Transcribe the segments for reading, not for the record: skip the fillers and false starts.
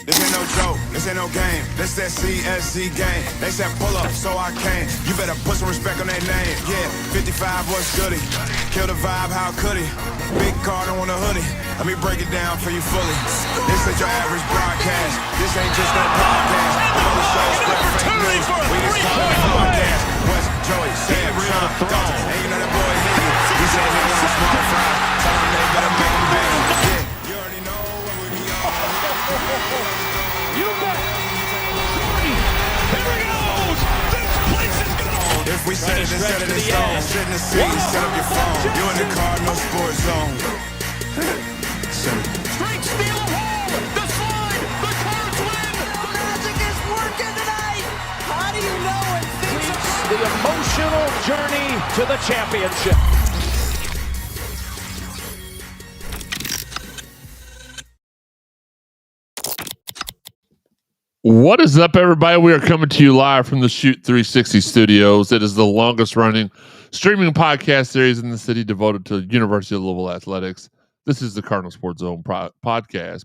This ain't no joke, this ain't no game. This that CSZ game. They said pull up, so I came. You better put some respect on their name. Yeah, 55 was goody. Kill the vibe, how could he? Big Cardinal on the hoodie. Let me break it down for you fully. This ain't your average broadcast. This ain't just no podcast. All the shows spread fake news. We just call it a podcast. West Joey, Sam, Shawn, Dalton. And you know that boy hit you. He said he wants small fries. Tell him they better make him big. Yeah, you already know what we be on. You bet. Here he goes. This place is gone. If we set it and set it in stone, sit in the city, set up your phone. You in the Cardinal sports zone. Straight steal of home. The slide. The Cards win. The magic is working tonight. How do you know it? The emotional journey to the championship. What is up, everybody? We are coming to you live from the Shoot 360 studios. It is the longest running streaming podcast series in the city devoted to University of Louisville athletics. This is the Cardinal Sports Zone podcast,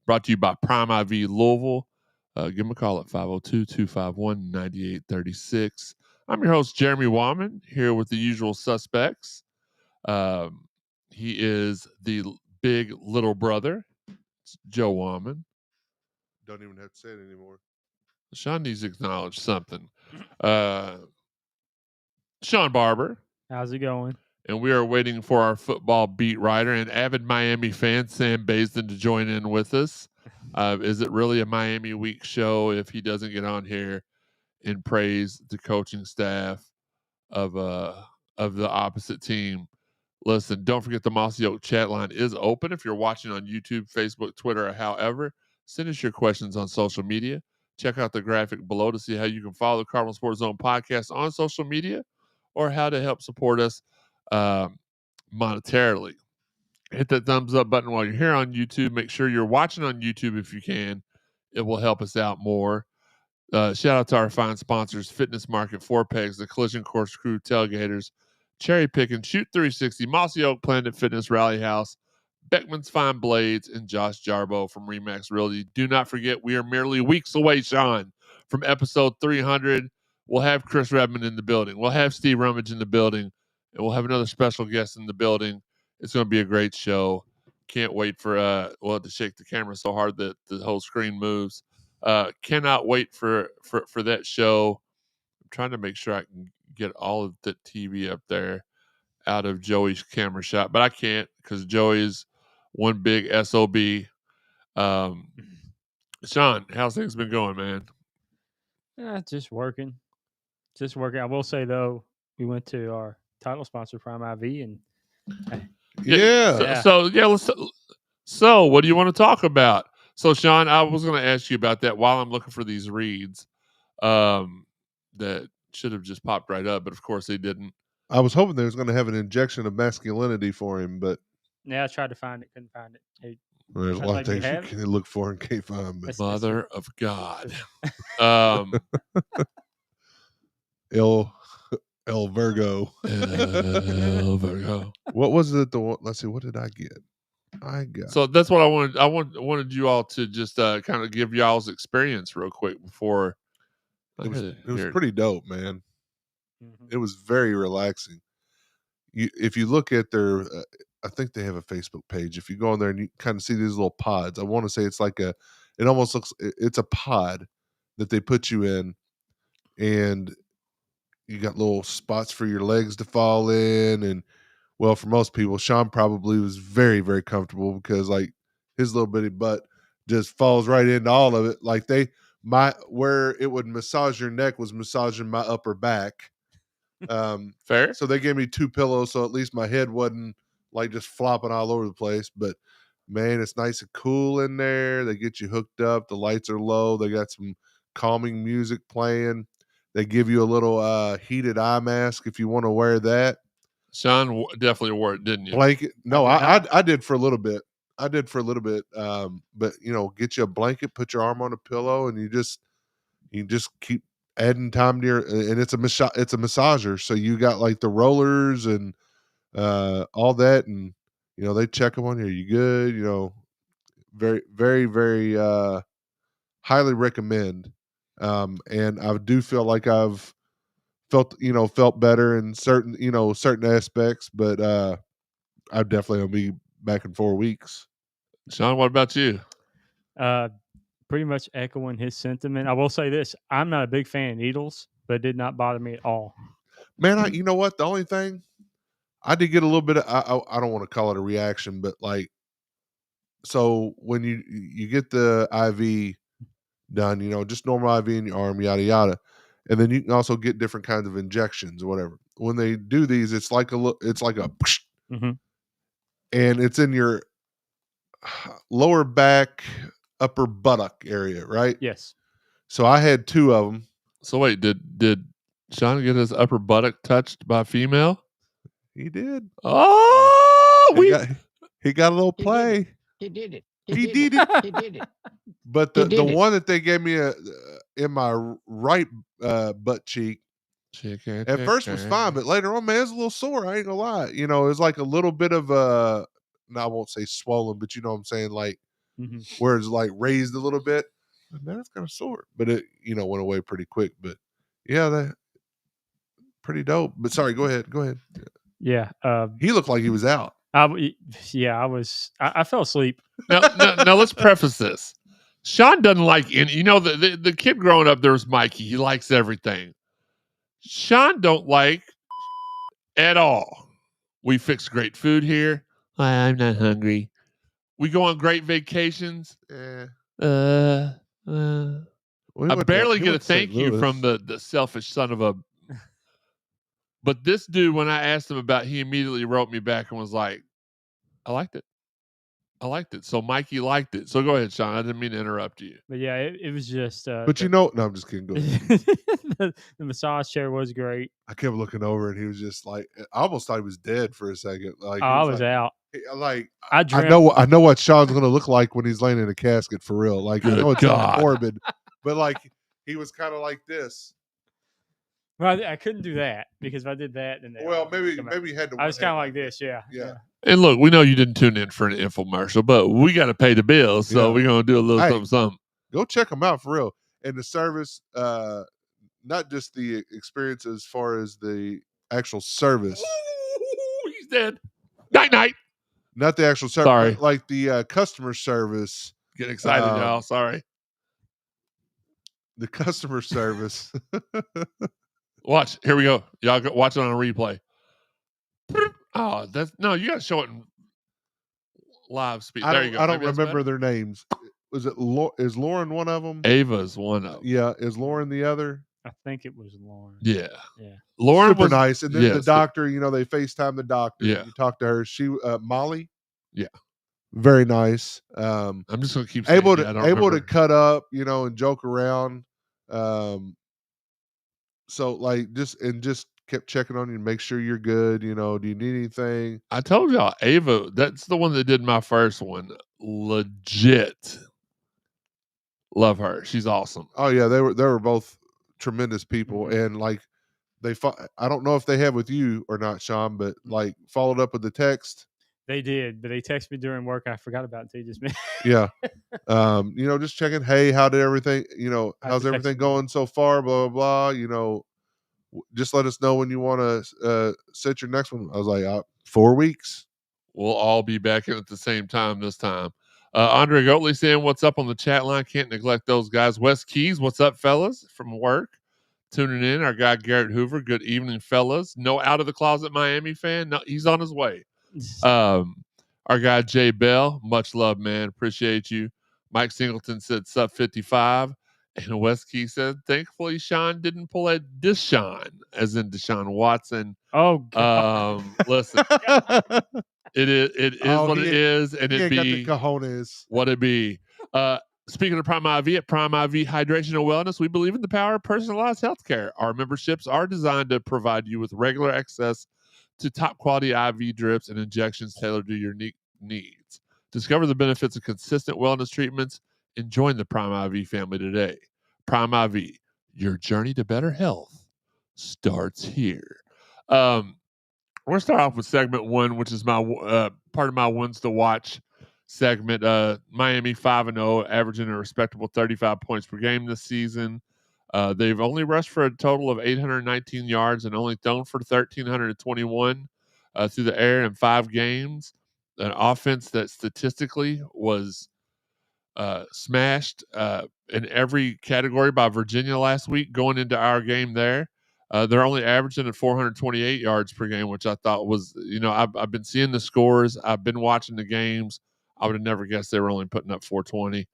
brought to you by Prime IV Louisville. Give them a call at 502-251-9836. I'm your host, Jeremy Wallman, here with the usual suspects. He is the big little brother, it's Joe Wallman. Don't even have to say it anymore. Sean needs to acknowledge something. Sean Barber. How's it going? And we are waiting for our football beat writer and avid Miami fan, Sam Baisden, to join in with us. Is it really a Miami week show if he doesn't get on here and praise the coaching staff of the opposite team? Listen, don't forget the Mossy Oak chat line is open. If you're watching on YouTube, Facebook, Twitter, or however, send us your questions on social media. Check out the graphic below to see how you can follow the Cardinal Sports Zone podcast on social media or how to help support us monetarily. Hit that thumbs up button while you're here on YouTube. Make sure you're watching on YouTube if you can. It will help us out more. Shout out to our fine sponsors, Fitness Market, Four Pegs, the Collision Course Crew, Tailgaters, Cherry Pickin, Shoot 360, Mossy Oak Planet Fitness, Rally House, Beckmanns, FineBladeZ, and Josh Jarboe from Remax Realty. Do not forget, we are merely weeks away, Sean, from episode 300. We'll have Chris Redmond in the building. We'll have Steve Rummage in the building. And we'll have another special guest in the building. It's going to be a great show. Can't wait for, to shake the camera so hard that the whole screen moves. Cannot wait for that show. I'm trying to make sure I can get all of the TV up there out of Joey's camera shot, but I can't because Joey's one big SOB. Sean, how's things been going, man? Just working. I will say, though, we went to our title sponsor, Prime IV, and So what do you want to talk about? So, Sean, I was going to ask you about that while I'm looking for these reads that should have just popped right up, but of course they didn't. I was hoping they was going to have an injection of masculinity for him, but yeah, I tried to find it, couldn't find it. there's a lot of things you can look for and can't find. But Mother of God. El Virgo. El Virgo. What was it? Let's see. What did I get? So that's what I wanted. I wanted you all to just kind of give y'all's experience real quick before. It was pretty dope, man. Mm-hmm. It was very relaxing. If you look at their, I think they have a Facebook page. If you go on there and you kind of see these little pods, I want to say it's like it almost looks, it's a pod that they put you in, and you got little spots for your legs to fall in. And well, for most people, Sean probably was very, very comfortable because like his little bitty butt just falls right into all of it. Like where it would massage your neck was massaging my upper back. Fair. So they gave me 2 pillows, so at least my head wasn't like just flopping all over the place. But man, it's nice and cool in there. They get you hooked up. The lights are low. They got some calming music playing. They give you a little heated eye mask if you want to wear that. Sean definitely wore it, didn't you? Blanket? No, I did for a little bit. But get you a blanket, put your arm on a pillow, and you just keep adding time to your, and it's a massager. So you got like the rollers and all that, and they check them on you. Are you good? very, very, very highly recommend. And I do feel like I've felt better in certain aspects, but I definitely will be back in 4 weeks. Sean, what about you? Pretty much echoing his sentiment. I will say this: I'm not a big fan of needles, but it did not bother me at all. Man, you know what? The only thing I did get a little bit of I don't want to call it a reaction, but like, so when you get the IV done, just normal IV in your arm, yada yada, and then you can also get different kinds of injections or whatever. When they do these, it's like a Mm-hmm. and it's in your lower back, upper buttock area, right? Yes. So I had 2 of them. So wait, did Sean get his upper buttock touched by a female? He did. Oh, He got a little play. He did it. He did it. He did it. But He the did it. one that they gave me in my right butt cheek at first was fine, but later on, man, it was a little sore. I ain't gonna lie. It was like a little bit of no, I won't say swollen, but you know what I'm saying, like where it's like raised a little bit. Man, it's kind of sore, but it went away pretty quick. But yeah, that pretty dope. But sorry, go ahead. Yeah. He looked like he was out. I was. I fell asleep. Now let's preface this. Sean doesn't like any. The kid growing up, there was Mikey. He likes everything. Sean don't like at all. We fix great food here. I'm not hungry. We go on great vacations. I barely get a thank you from the selfish son of a. But this dude, when I asked him about, he immediately wrote me back and was like, "I liked it. I liked it." So Mikey liked it. So go ahead, Sean. I didn't mean to interrupt you. But yeah, it was just. But no, I'm just kidding. Go ahead. The massage chair was great. I kept looking over and he was just like, I almost thought he was dead for a second. Like I was out. Like I know what Sean's gonna look like when he's laying in a casket for real. Like I know it's morbid, but like he was kind of like this. Well, I couldn't do that because if I did that, then maybe you had to. I was kind of like this, yeah. And look, we know you didn't tune in for an infomercial, but we got to pay the bills, so we're gonna do a little something. Go check them out for real. And the service, not just the experience as far as the actual service. Ooh, he's dead. Night. Not the actual service. Sorry. Like the customer service. Get excited, y'all. Sorry. The customer service. Watch. Here we go. Y'all watch it on a replay. Oh, you got to show it in live speed. There you go. I don't remember their names. Is Lauren one of them? Ava's one of them. Yeah. Is Lauren the other? I think it was Lauren. Yeah. Lauren super was nice. And then the doctor, they FaceTime the doctor. Yeah. You talk to her. She Molly. Yeah. Very nice. I'm just gonna keep able to cut up, and joke around. So like just kept checking on you and make sure you're good. Do you need anything? I told y'all, Ava, that's the one that did my first one. Legit. Love her. She's awesome. Oh yeah, they were both tremendous people, and like I don't know if they have with you or not, Sean, but like followed up with the text. They did, but they texted me during work. I forgot about it until you just mentioned. Yeah. Just checking. Hey, how did everything? How's everything going so far? Blah blah blah. Just let us know when you want to set your next one. I was like, 4 weeks. We'll all be back in at the same time this time. Andre Goatley saying, "What's up on the chat line? Can't neglect those guys." Wes Keys, what's up, fellas? From work, tuning in. Our guy Garrett Hoover, good evening, fellas. No out of the closet Miami fan. No, he's on his way. Our guy Jay Bell, much love, man. Appreciate you. Mike Singleton said sub 55. And Wes Key said, thankfully Sean didn't pull a Deshaun, as in Deshaun Watson. Oh, God. Listen, it is what it is, and it be got the cojones. What it be. Speaking of Prime IV, at Prime IV Hydration and Wellness, we believe in the power of personalized healthcare. Our memberships are designed to provide you with regular access to top quality IV drips and injections tailored to your unique needs. Discover the benefits of consistent wellness treatments and join the Prime IV family today. Prime IV, your journey to better health starts here. We're going to start off with segment 1, which is my part of my ones to watch segment. Miami 5-0, averaging a respectable 35 points per game this season. They've only rushed for a total of 819 yards and only thrown for 1,321 through the air in 5 games. An offense that statistically was smashed in every category by Virginia last week going into our game there. They're only averaging at 428 yards per game, which I thought was, I've been seeing the scores. I've been watching the games. I would have never guessed they were only putting up 420.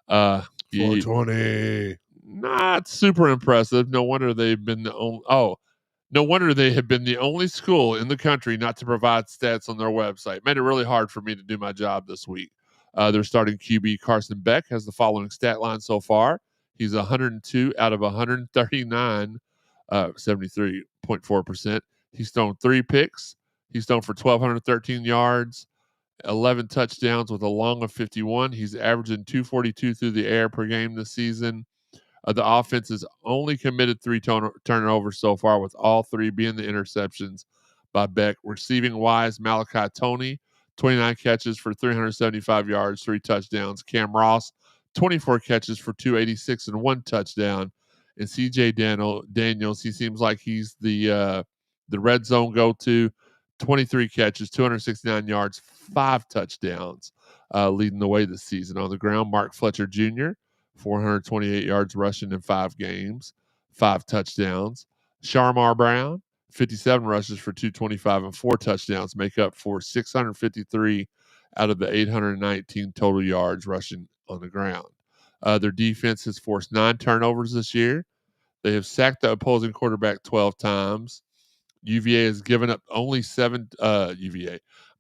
420. Not super impressive. No wonder they've been the only. No wonder they have been the only school in the country not to provide stats on their website. Made it really hard for me to do my job this week. Their starting QB, Carson Beck, has the following stat line so far. He's 102 out of 139, 73.4%. He's thrown 3 picks. He's thrown for 1,213 yards, 11 touchdowns with a long of 51. He's averaging 242 through the air per game this season. The offense has only committed 3 turnovers so far, with all 3 being the interceptions by Beck. Receiving wise, Malachi Toney, 29 catches for 375 yards, 3 touchdowns. Cam Ross, 24 catches for 286 and 1 touchdown. And CJ Daniels, he seems like he's the red zone go-to. 23 catches, 269 yards, 5 touchdowns, leading the way this season. On the ground, Mark Fletcher Jr., 428 yards rushing in 5 games, 5 touchdowns. Sharmar Brown, 57 rushes for 225 and 4 touchdowns, make up for 653 out of the 819 total yards rushing on the ground. Their defense has forced 9 turnovers this year. They have sacked the opposing quarterback 12 times. UVA has given up only 7.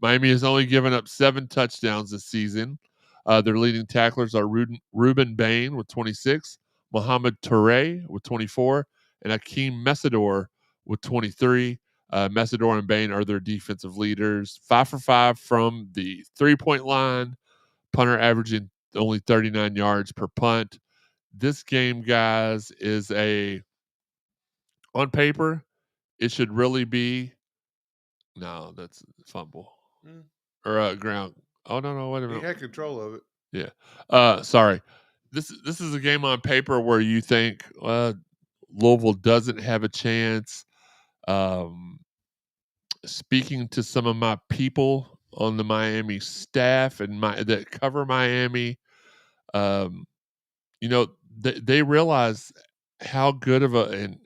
Miami has only given up 7 touchdowns this season. Their leading tacklers are Ruben Bain with 26, Mohamed Toure with 24, and Akeem Messidor with 23. Messidor and Bain are their defensive leaders. 5 for 5 from the 3-point line. Punter averaging only 39 yards per punt. This game, guys, is on paper, it should really be. No, that's fumble. Or ground. Oh, no, wait a minute. He had control of it. Yeah. Sorry. This is a game on paper where you think Louisville doesn't have a chance. Speaking to some of my people on the Miami staff and that cover Miami, they realize how good of and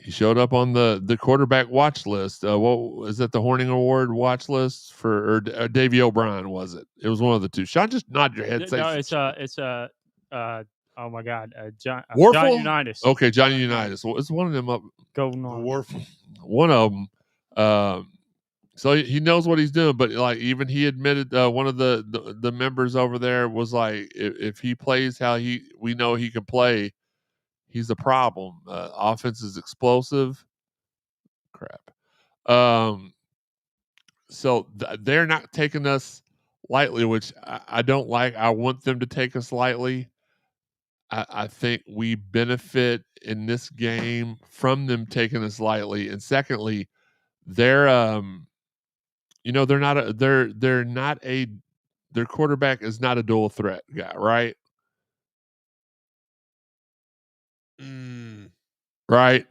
he showed up on the quarterback watch list. What is that? The Horning Award watch list or Davey O'Brien? Was it? It was one of the two. Sean, just nod your head. No, it's oh my God, John Unitas. Okay, Johnny Unitas. Well, it's one of them up. Golden on Warfel. One of them. So he knows what he's doing, but like even he admitted, one of the members over there was like, if he plays how we know he can play, he's a problem. Offense is explosive. Crap. So they're not taking us lightly, which I don't like. I want them to take us lightly. I think we benefit in this game from them taking us lightly. And secondly, their quarterback is not a dual threat guy, right? Right.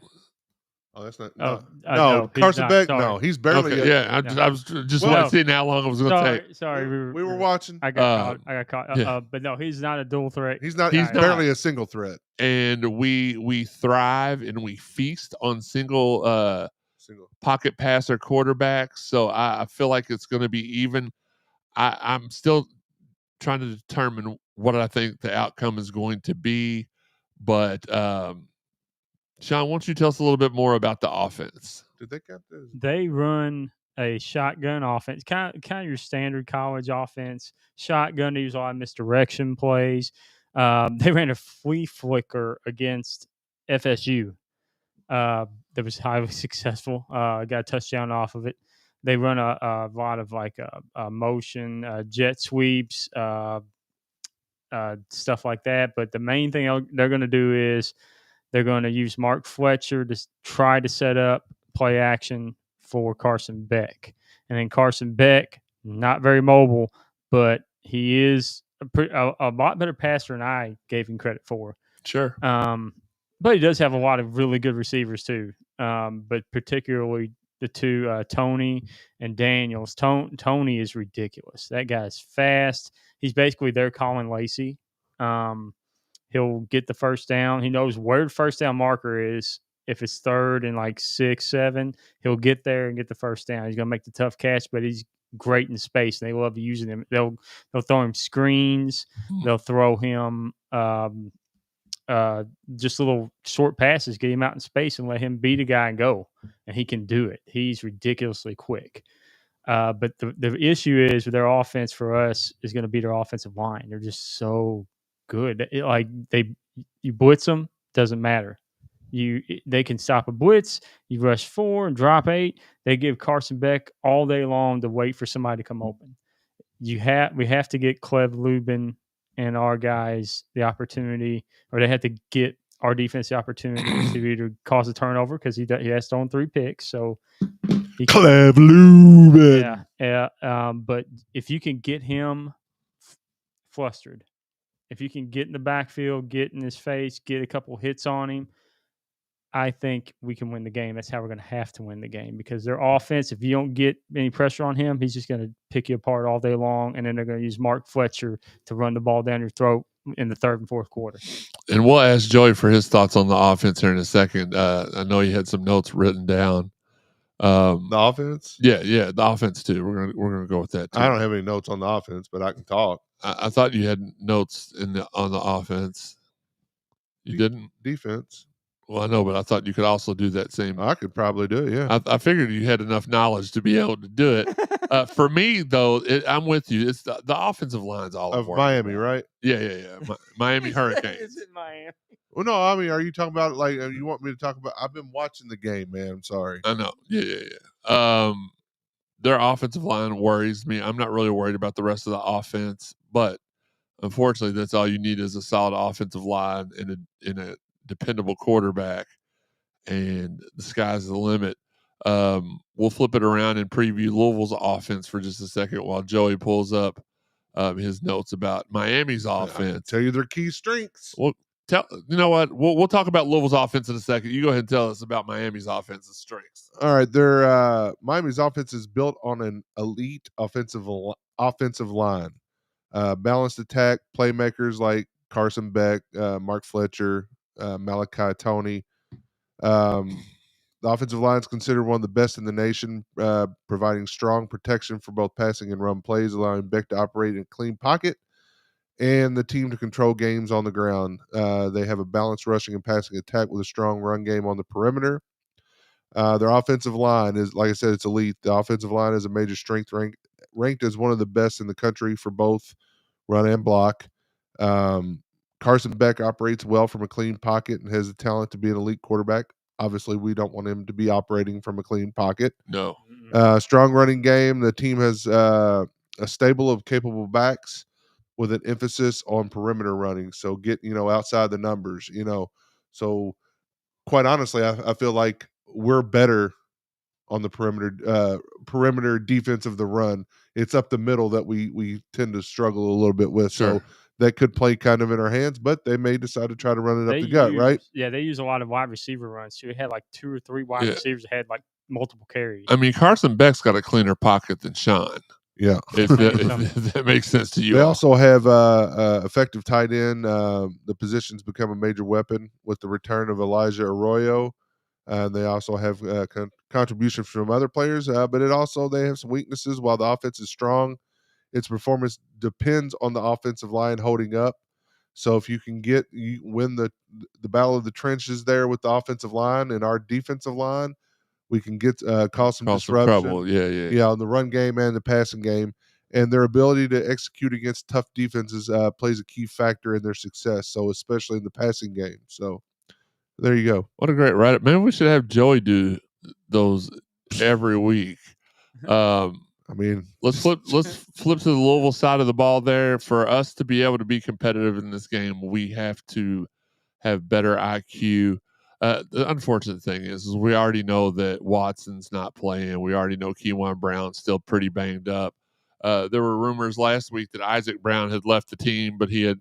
Oh, that's not. No, Carson Beck. Sorry. No, he's barely. Okay, I was just wanting to see how long it was going to take. Sorry, We were watching. I got caught. Yeah. But no, he's not a dual threat. He's not. He's He's barely a single threat. And we thrive and we feast on single pocket passer quarterbacks. So I feel like it's going to be even. I'm still trying to determine what I think the outcome is going to be, but. Sean, why don't you tell us a little bit more about the offense? Did they got this? They run a shotgun offense, kind of your standard college offense. Shotgun to use a lot of misdirection plays. They ran a flea flicker against FSU. That was highly successful. Got a touchdown off of it. They run a lot of like motion, jet sweeps, stuff like that. But the main thing they're going to do is they're going to use Mark Fletcher to try to set up play action for Carson Beck. And then Carson Beck not very mobile, but he is a lot better passer than I gave him credit for. Sure. But he does have a lot of really good receivers too. But particularly the two, Tony and Daniels. Tony is ridiculous. That guy's fast. He's basically their Colin Lacey. He'll get the first down. He knows where the first down marker is. If it's third and like 6, 7, he'll get there and get the first down. He's gonna make the tough catch, but he's great in space, and they love using him. They'll throw him screens. They'll throw him just little short passes, get him out in space, and let him beat a guy and go. And he can do it. He's ridiculously quick. But the issue is with their offense for us is going to be their offensive line. They're just so good. You blitz them, doesn't matter. They can stop a blitz. You rush 4 and drop 8. They give Carson Beck all day long to wait for somebody to come open. We have to get Clev Lubin and our guys the opportunity, or they have to get our defense the opportunity to either cause a turnover because he has thrown 3 picks. So Clev Lubin. Yeah. But if you can get him flustered, if you can get in the backfield, get in his face, get a couple hits on him, I think we can win the game. That's how we're going to have to win the game, because their offense, if you don't get any pressure on him, he's just going to pick you apart all day long, and then they're going to use Mark Fletcher to run the ball down your throat in the 3rd and 4th quarter. And we'll ask Joey for his thoughts on the offense here in a second. I know he had some notes written down. The offense? Yeah, the offense too. We're gonna go with that too. I don't have any notes on the offense, but I can talk. I thought you had notes on the offense. You didn't? Defense. Well, I know, but I thought you could also do that same. I could probably do it, yeah. I figured you had enough knowledge to be able to do it. For me, though, I'm with you. It's the offensive line's all of Miami, right? Yeah. Miami Hurricanes. Is it Miami? Well, no, I mean, are you talking about, like, you want me to talk about? I've been watching the game, man. I'm sorry. I know. Yeah. Their offensive line worries me. I'm not really worried about the rest of the offense, but unfortunately, that's all you need is a solid offensive line in a dependable quarterback, and the sky's the limit. We'll flip it around and preview Louisville's offense for just a second while Joey pulls up his notes about Miami's offense. Tell you their key strengths. Well, you know what? We'll talk about Louisville's offense in a second. You go ahead and tell us about Miami's offensive strengths. All right, their Miami's offense is built on an elite offensive line, balanced attack, playmakers like Carson Beck, Mark Fletcher, Malachi Tony. The offensive line is considered one of the best in the nation, providing strong protection for both passing and run plays, allowing Beck to operate in a clean pocket and the team to control games on the ground. They have a balanced rushing and passing attack with a strong run game on the perimeter. Their offensive line is, like I said, it's elite. The offensive line is a major strength, ranked as one of the best in the country for both run and block. Carson Beck operates well from a clean pocket and has the talent to be an elite quarterback. Obviously, we don't want him to be operating from a clean pocket. No. Strong running game. The team has a stable of capable backs with an emphasis on perimeter running. So get, outside the numbers, So quite honestly, I feel like we're better on the perimeter defense of the run. It's up the middle that we tend to struggle a little bit with. Sure. So that could play kind of in our hands, but they may decide to try to run it up the gut, right? Yeah, they use a lot of wide receiver runs too. They had like 2 or 3 wide receivers that had like multiple carries. I mean, Carson Beck's got a cleaner pocket than Shawn. Yeah. If that makes sense to you. They also have effective tight end. The position's become a major weapon with the return of Elijah Arroyo. They also have contributions from other players, but they have some weaknesses. While the offense is strong, its performance depends on the offensive line holding up. So if you can win the battle of the trenches there with the offensive line and our defensive line, we can cause some disruption. Trouble. Yeah, on the run game and the passing game. And their ability to execute against tough defenses plays a key factor in their success. So especially in the passing game. So there you go. What a great write-up. Maybe we should have Joey do those every week. I mean, let's flip to the Louisville side of the ball there. For us to be able to be competitive in this game, we have to have better IQ. The unfortunate thing is we already know that Watson's not playing. We already know Keywan Brown's still pretty banged up. There were rumors last week that Isaac Brown had left the team, but he had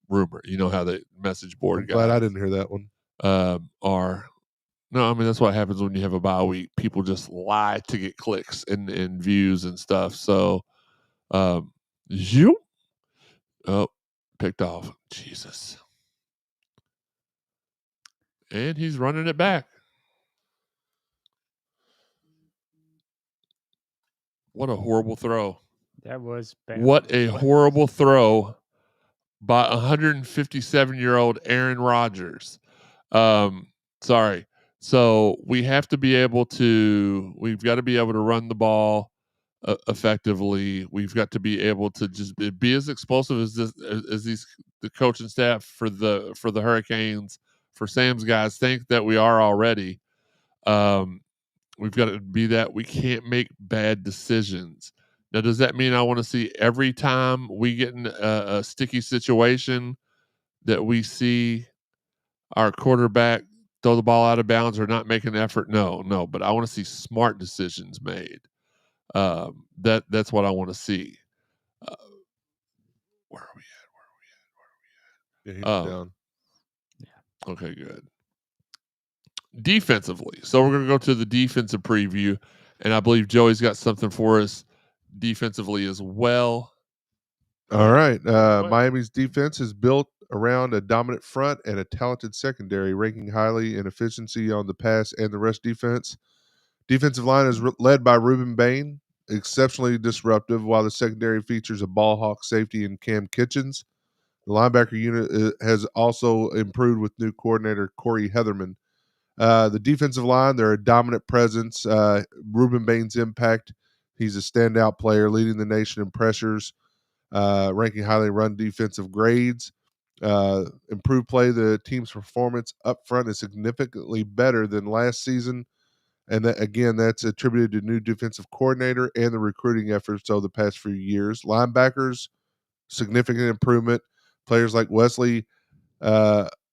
rumor. You know how the message board I'm glad I didn't hear that one. are. No, I mean that's what happens when you have a bye week. People just lie to get clicks and views and stuff. So, you picked off. Jesus. And he's running it back. What a horrible throw. That was bad. What a horrible throw by 157-year-old Aaron Rodgers. Sorry. So we've got to be able to run the ball effectively. We've got to be able to just be as explosive as the coaching staff for the Hurricanes, for Sam's guys think that we are already. We've got to be that. We can't make bad decisions. Now, does that mean I want to see every time we get in a sticky situation that we see our quarterback throw the ball out of bounds or not make an effort? No. But I want to see smart decisions made. That's what I want to see. Where are we at? Yeah, he was down. Yeah. Okay, good. Defensively. So we're going to go to the defensive preview, and I believe Joey's got something for us defensively as well. All right. Miami's defense is built around a dominant front and a talented secondary, ranking highly in efficiency on the pass and the rush defense. Defensive line is led by Ruben Bain, exceptionally disruptive, while the secondary features a ball hawk safety in Cam Kitchens. The linebacker unit has also improved with new coordinator Corey Heatherman. The defensive line, they're a dominant presence. Ruben Bain's impact, he's a standout player, leading the nation in pressures, ranking highly in run defensive grades. Improved play, the team's performance up front is significantly better than last season. And that's attributed to new defensive coordinator and the recruiting efforts over the past few years. Linebackers, significant improvement. Players like Wesley Bissainthe.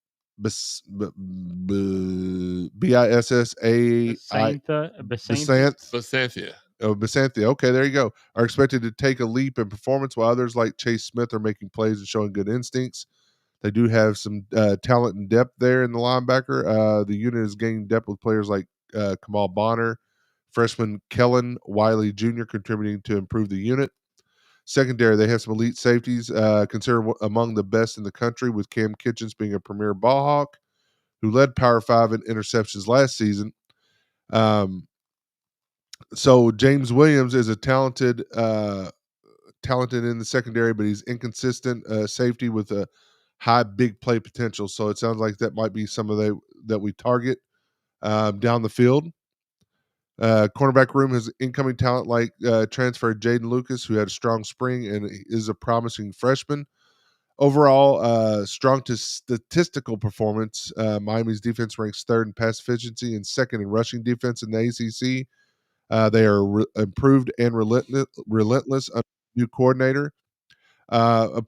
Bissainthe. Okay, there you go. Are expected to take a leap in performance, while others like Chase Smith are making plays and showing good instincts. They do have some talent and depth there in the linebacker. The unit is gaining depth with players like Kamal Bonner, freshman Kellen Wiley Jr. contributing to improve the unit. Secondary, they have some elite safeties, considered among the best in the country, with Cam Kitchens being a premier ball hawk who led Power 5 in interceptions last season. So James Williams is a talented in the secondary, but he's inconsistent safety with a high big play potential. So it sounds like that might be some of that we target down the field. Cornerback room has incoming talent like transfer Jaden Lucas, who had a strong spring and is a promising freshman. Overall, strong to statistical performance. Miami's defense ranks third in pass efficiency and second in rushing defense in the ACC. They are improved and relentless under new coordinator. Some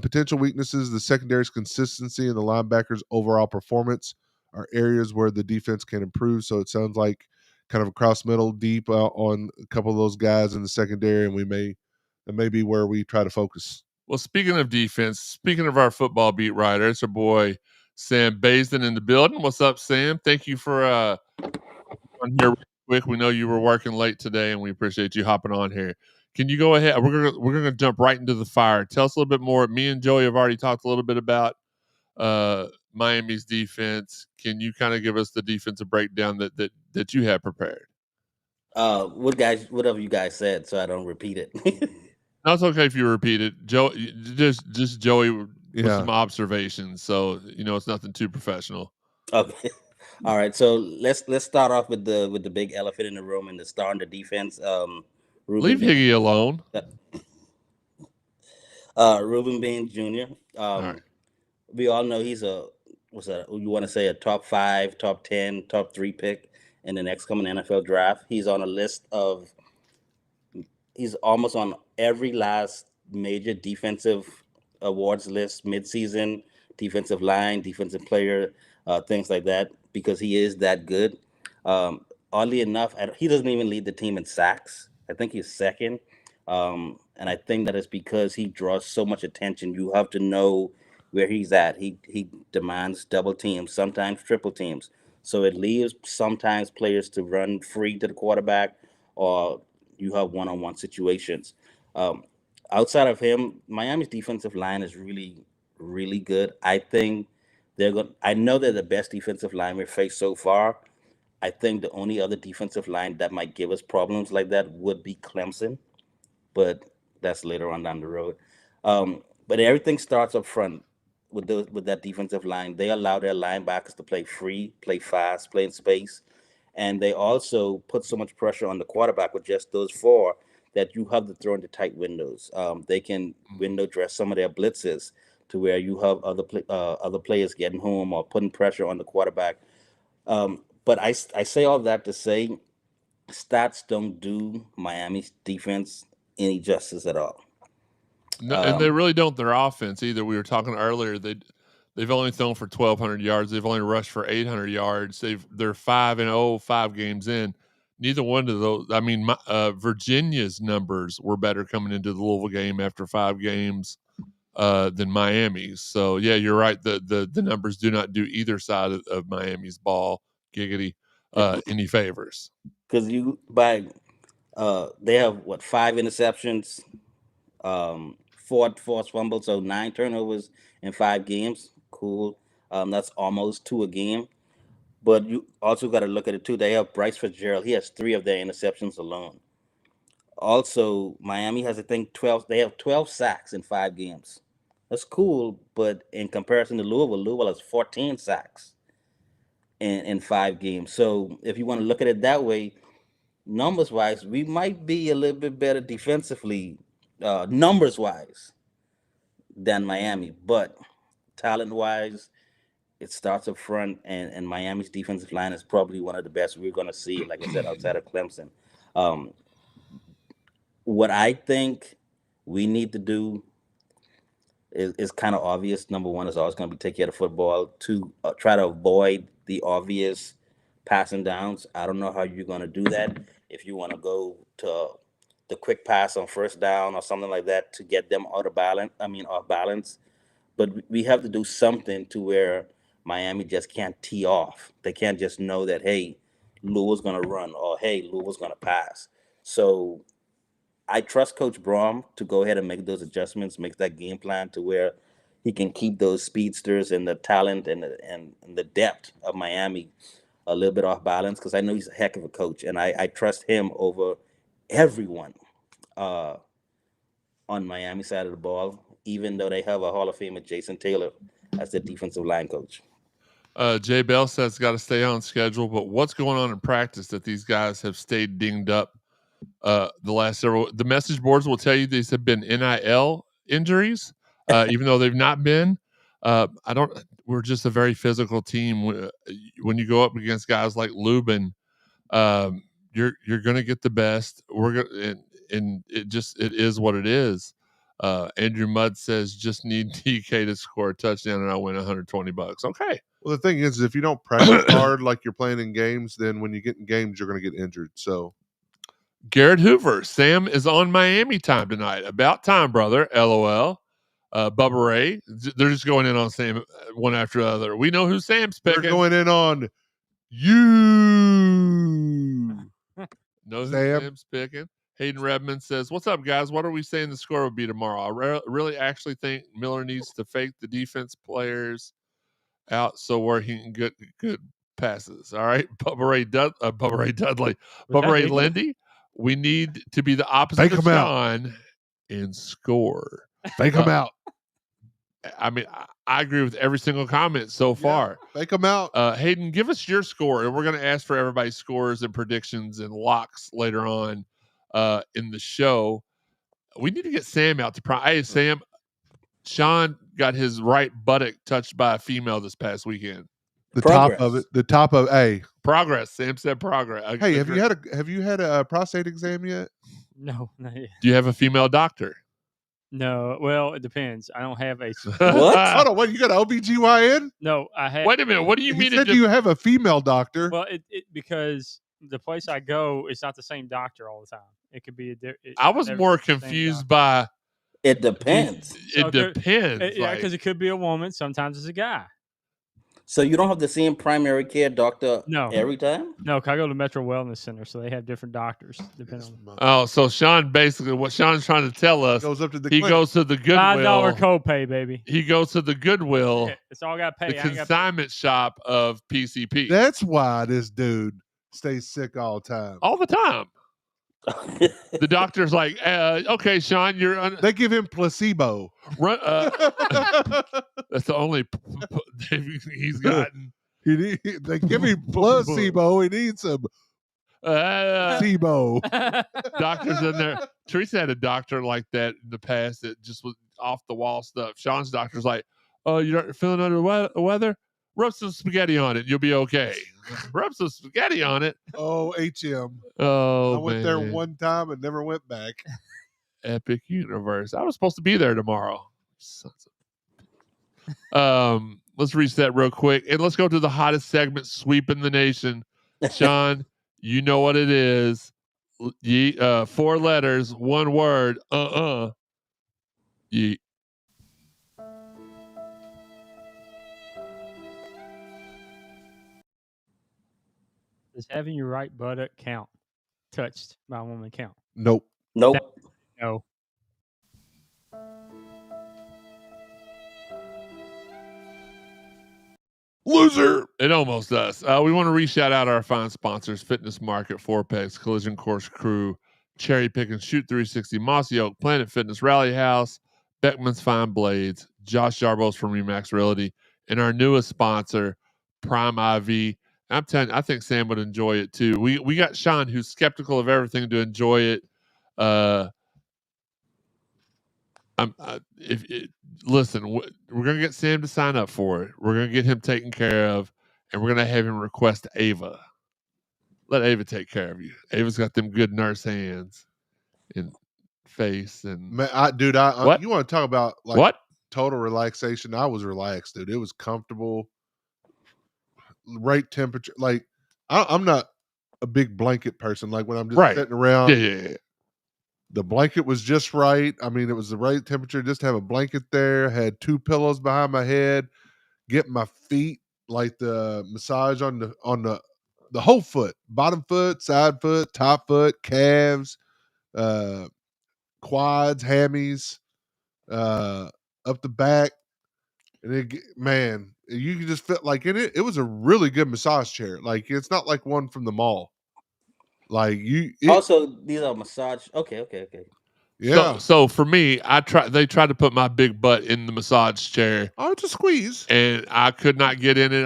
potential weaknesses: the secondary's consistency and the linebackers' overall performance are areas where the defense can improve. So it sounds like kind of across middle, deep on a couple of those guys in the secondary, and that may be where we try to focus. Well, speaking of defense, speaking of our football beat writer, it's our boy Sam Baisden in the building. What's up, Sam? Thank you for on here real quick. We know you were working late today, and we appreciate you hopping on here. Can you go ahead? We're gonna jump right into the fire. Tell us a little bit more. Me and Joey have already talked a little bit about Miami's defense. Can you kind of give us the defensive breakdown that you have prepared? Whatever you guys said, so I don't repeat it. No, it's okay if you repeat it. Just Joey with some observations. So it's nothing too professional. Okay. All right. So let's start off with the big elephant in the room and the star in the defense. Leave Higgy alone. Ruben Bain Jr. Right. We all know he's you want to say a top 5, top 10, top 3 pick in the next coming NFL draft. He's on a list of. He's almost on every last major defensive awards list, midseason, defensive line, defensive player, things like that, because he is that good. Oddly enough, he doesn't even lead the team in sacks. I think he's second. And I think that is because he draws so much attention. You have to know where he's at. He demands double teams, sometimes triple teams. So it leaves sometimes players to run free to the quarterback, or you have one-on-one situations. Um, Outside of him, Miami's defensive line is really, really good. I think they're going. I know they're the best defensive line we've faced so far. I think the only other defensive line that might give us problems like that would be Clemson, but that's later on down the road. But everything starts up front with that defensive line. They allow their linebackers to play free, play fast, play in space, and they also put so much pressure on the quarterback with just those four that you have to throw into tight windows. They can window dress some of their blitzes to where you have other players getting home or putting pressure on the quarterback. But I say all that to say stats don't do Miami's defense any justice at all. No, and they really don't their offense either. We were talking earlier. They've only thrown for 1,200 yards. They've only rushed for 800 yards. They're 5-0, 5 games in. Neither one of those. I mean, Virginia's numbers were better coming into the Louisville game after 5 games than Miami's. So yeah, you're right. The numbers do not do either side of Miami's ball. Giggity, any favors. Because they have 5 interceptions, 4 forced fumbles, so 9 turnovers in 5 games. Cool. That's almost 2 a game. But you also got to look at it too. They have Bryce Fitzgerald. He has 3 of their interceptions alone. Also, Miami has 12. They have 12 sacks in 5 games. That's cool, but in comparison to Louisville has 14 sacks in 5 games. So if you want to look at it that way, numbers wise, we might be a little bit better defensively, numbers wise, than Miami. But talent wise, it starts up front, and Miami's defensive line is probably one of the best we're going to see, like I said, outside of Clemson. What I think we need to do is kind of obvious. Number one is always going to be take care of football. 2, try to avoid the obvious passing downs. I don't know how you're going to do that. If you want to go to the quick pass on first down or something like that to get them off balance. But we have to do something to where Miami just can't tee off. They can't just know that, hey, Louisville's going to run, or hey, Louisville's going to pass. So I trust Coach Braum to go ahead and make those adjustments, make that game plan to where he can keep those speedsters and the talent and the depth of Miami a little bit off balance, because I know he's a heck of a coach, and I trust him over everyone on Miami side of the ball, even though they have a Hall of Famer, Jason Taylor, as the defensive line coach. Jay Bell says got to stay on schedule, but what's going on in practice that these guys have stayed dinged up the last several? The message boards will tell you these have been NIL injuries, even though they've not been. We're just a very physical team. When you go up against guys like Lubin, you're going to get the best. And it is what it is. Andrew Mudd says just need DK to score a touchdown and I'll win $120. Okay. Well, the thing is, if you don't practice hard like you're playing in games, then when you get in games, you're going to get injured. So, Garrett Hoover, Sam is on Miami time tonight. About time, brother. LOL. Bubba Ray, they're just going in on Sam one after the other. We know who Sam's picking. They're going in on you. Knows who Sam's picking. Hayden Redmond says, "What's up, guys? What are we saying the score will be tomorrow? I really actually think Miller needs to fake the defense players out so where he can get good passes. All right, Bubba Ray Dudley, Bubba Ray Lindy. We need to be the opposite of Shawn and score. Fake them out. I mean, I agree with every single comment so far. Fake them out. Hayden, give us your score, and we're going to ask for everybody's scores and predictions and locks later on in the show. We need to get Sam out to Prime. Hey, Sam, Shawn got his right buttock touched by a female this past weekend. The progress. Top of it. The top of progress. Sam said progress. Hey, have you had a prostate exam yet? No, not yet. Do you have a female doctor? No. Well, it depends. I don't have a. What? Hold on. What? You got an OBGYN? No, I have. Wait a minute. What do you mean? Do you have a female doctor? Well, because the place I go, it's not the same doctor all the time. It could be I was more confused by. It depends. It depends. Yeah, because it could be a woman. Sometimes it's a guy. So you don't have the same primary care doctor every time? No, I go to Metro Wellness Center, so they have different doctors depending on. Oh, so Sean, basically what Sean's trying to tell us, goes up to the he clinic. goes to the Goodwill. $5 copay, baby. He goes to the Goodwill. Yeah, it's all got to pay. The consignment shop of PCP. That's why this dude stays sick all the time. All the time. The doctor's like, okay, Sean, you're. They give him placebo. Run, that's the only he's gotten. They give him placebo. He needs some placebo. Doctors in there. Teresa had a doctor like that in the past that just was off the wall stuff. Sean's doctor's like, oh, you're feeling under the weather? Rub some spaghetti on it. You'll be okay. Rub some spaghetti on it. Oh, HM. Oh, I went there one time and never went back. Epic universe. I was supposed to be there tomorrow. Let's reset real quick and let's go to the hottest segment, sweeping the nation. Sean, you know what it is. 4 letters, 1 word. Yeet. Does having your right buttock count? Touched by a woman count? Nope. No. Loser. It almost does. We want to re-shout out our fine sponsors: Fitness Market, 4PEX, Collision Course Crew, Cherry Pickin, Shoot 360, Mossy Oak, Planet Fitness, Rally House, Beckmanns FineBladeZ, Josh Jarboe from Remax Realty, and our newest sponsor, Prime IV. I'm telling you, I think Sam would enjoy it too. We got Sean, who's skeptical of everything, to enjoy it. Listen, we're gonna get Sam to sign up for it. We're gonna get him taken care of, and we're gonna have him request Ava. Let Ava take care of you. Ava's got them good nurse hands and face and. Man, what? You want to talk about like what? Total relaxation? I was relaxed, dude. It was comfortable. Right temperature. Like I'm not a big blanket person. Like when I'm just sitting around. Yeah. The blanket was just right. I mean, it was the right temperature. Just to have a blanket there. Had 2 pillows behind my head. Get my feet, like the massage on the whole foot, bottom foot, side foot, top foot, calves, quads, hammies, up the back. And you can just feel like in it. It was a really good massage chair. Like it's not like one from the mall. Like also, these are massage. Okay. Yeah. So for me, they tried to put my big butt in the massage chair. Oh, it's a squeeze. And I could not get in it.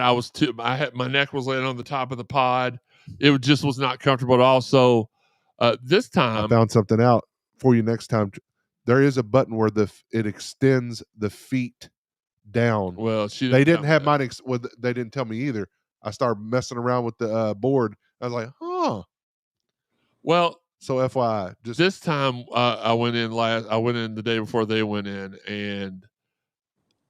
My neck was laying on the top of the pod. It just was not comfortable at all. So this time I found something out for you next time. There is a button where it extends the feet down. Well, they didn't have mine. They didn't tell me either. I started messing around with the board. I was like, huh. Well, so FYI, just this time I went in the day before they went in, and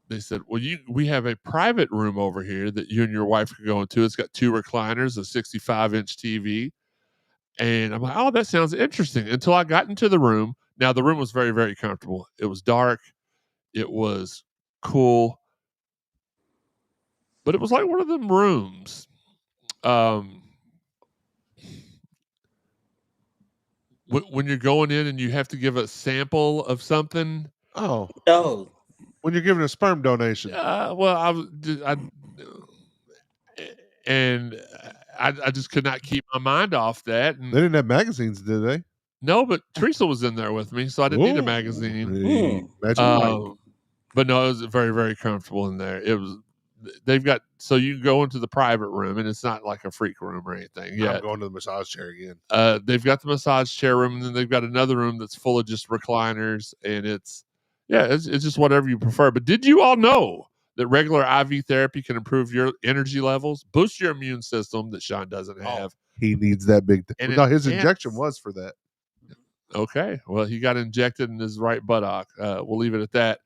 they said, well, we have a private room over here that you and your wife can go into. It's got 2 recliners, a 65-inch TV. And I'm like, oh, that sounds interesting. Until I got into the room. Now, the room was very, very comfortable. It was dark. It was cool. But it was like one of them rooms. When you're going in and you have to give a sample of something. Oh. When you're giving a sperm donation. I just could not keep my mind off that. And they didn't have magazines, did they? No, but Teresa was in there with me, so I didn't need a magazine. But no, it was very, very comfortable in there. So you can go into the private room, and it's not like a freak room or anything. Yeah, I'm going to the massage chair again. They've got the massage chair room, and then they've got another room that's full of just recliners, and it's just whatever you prefer. But did you all know that regular IV therapy can improve your energy levels, boost your immune system that Sean doesn't have? He needs that big. No, his injection was for that. Okay, well, he got injected in his right buttock. We'll leave it at that.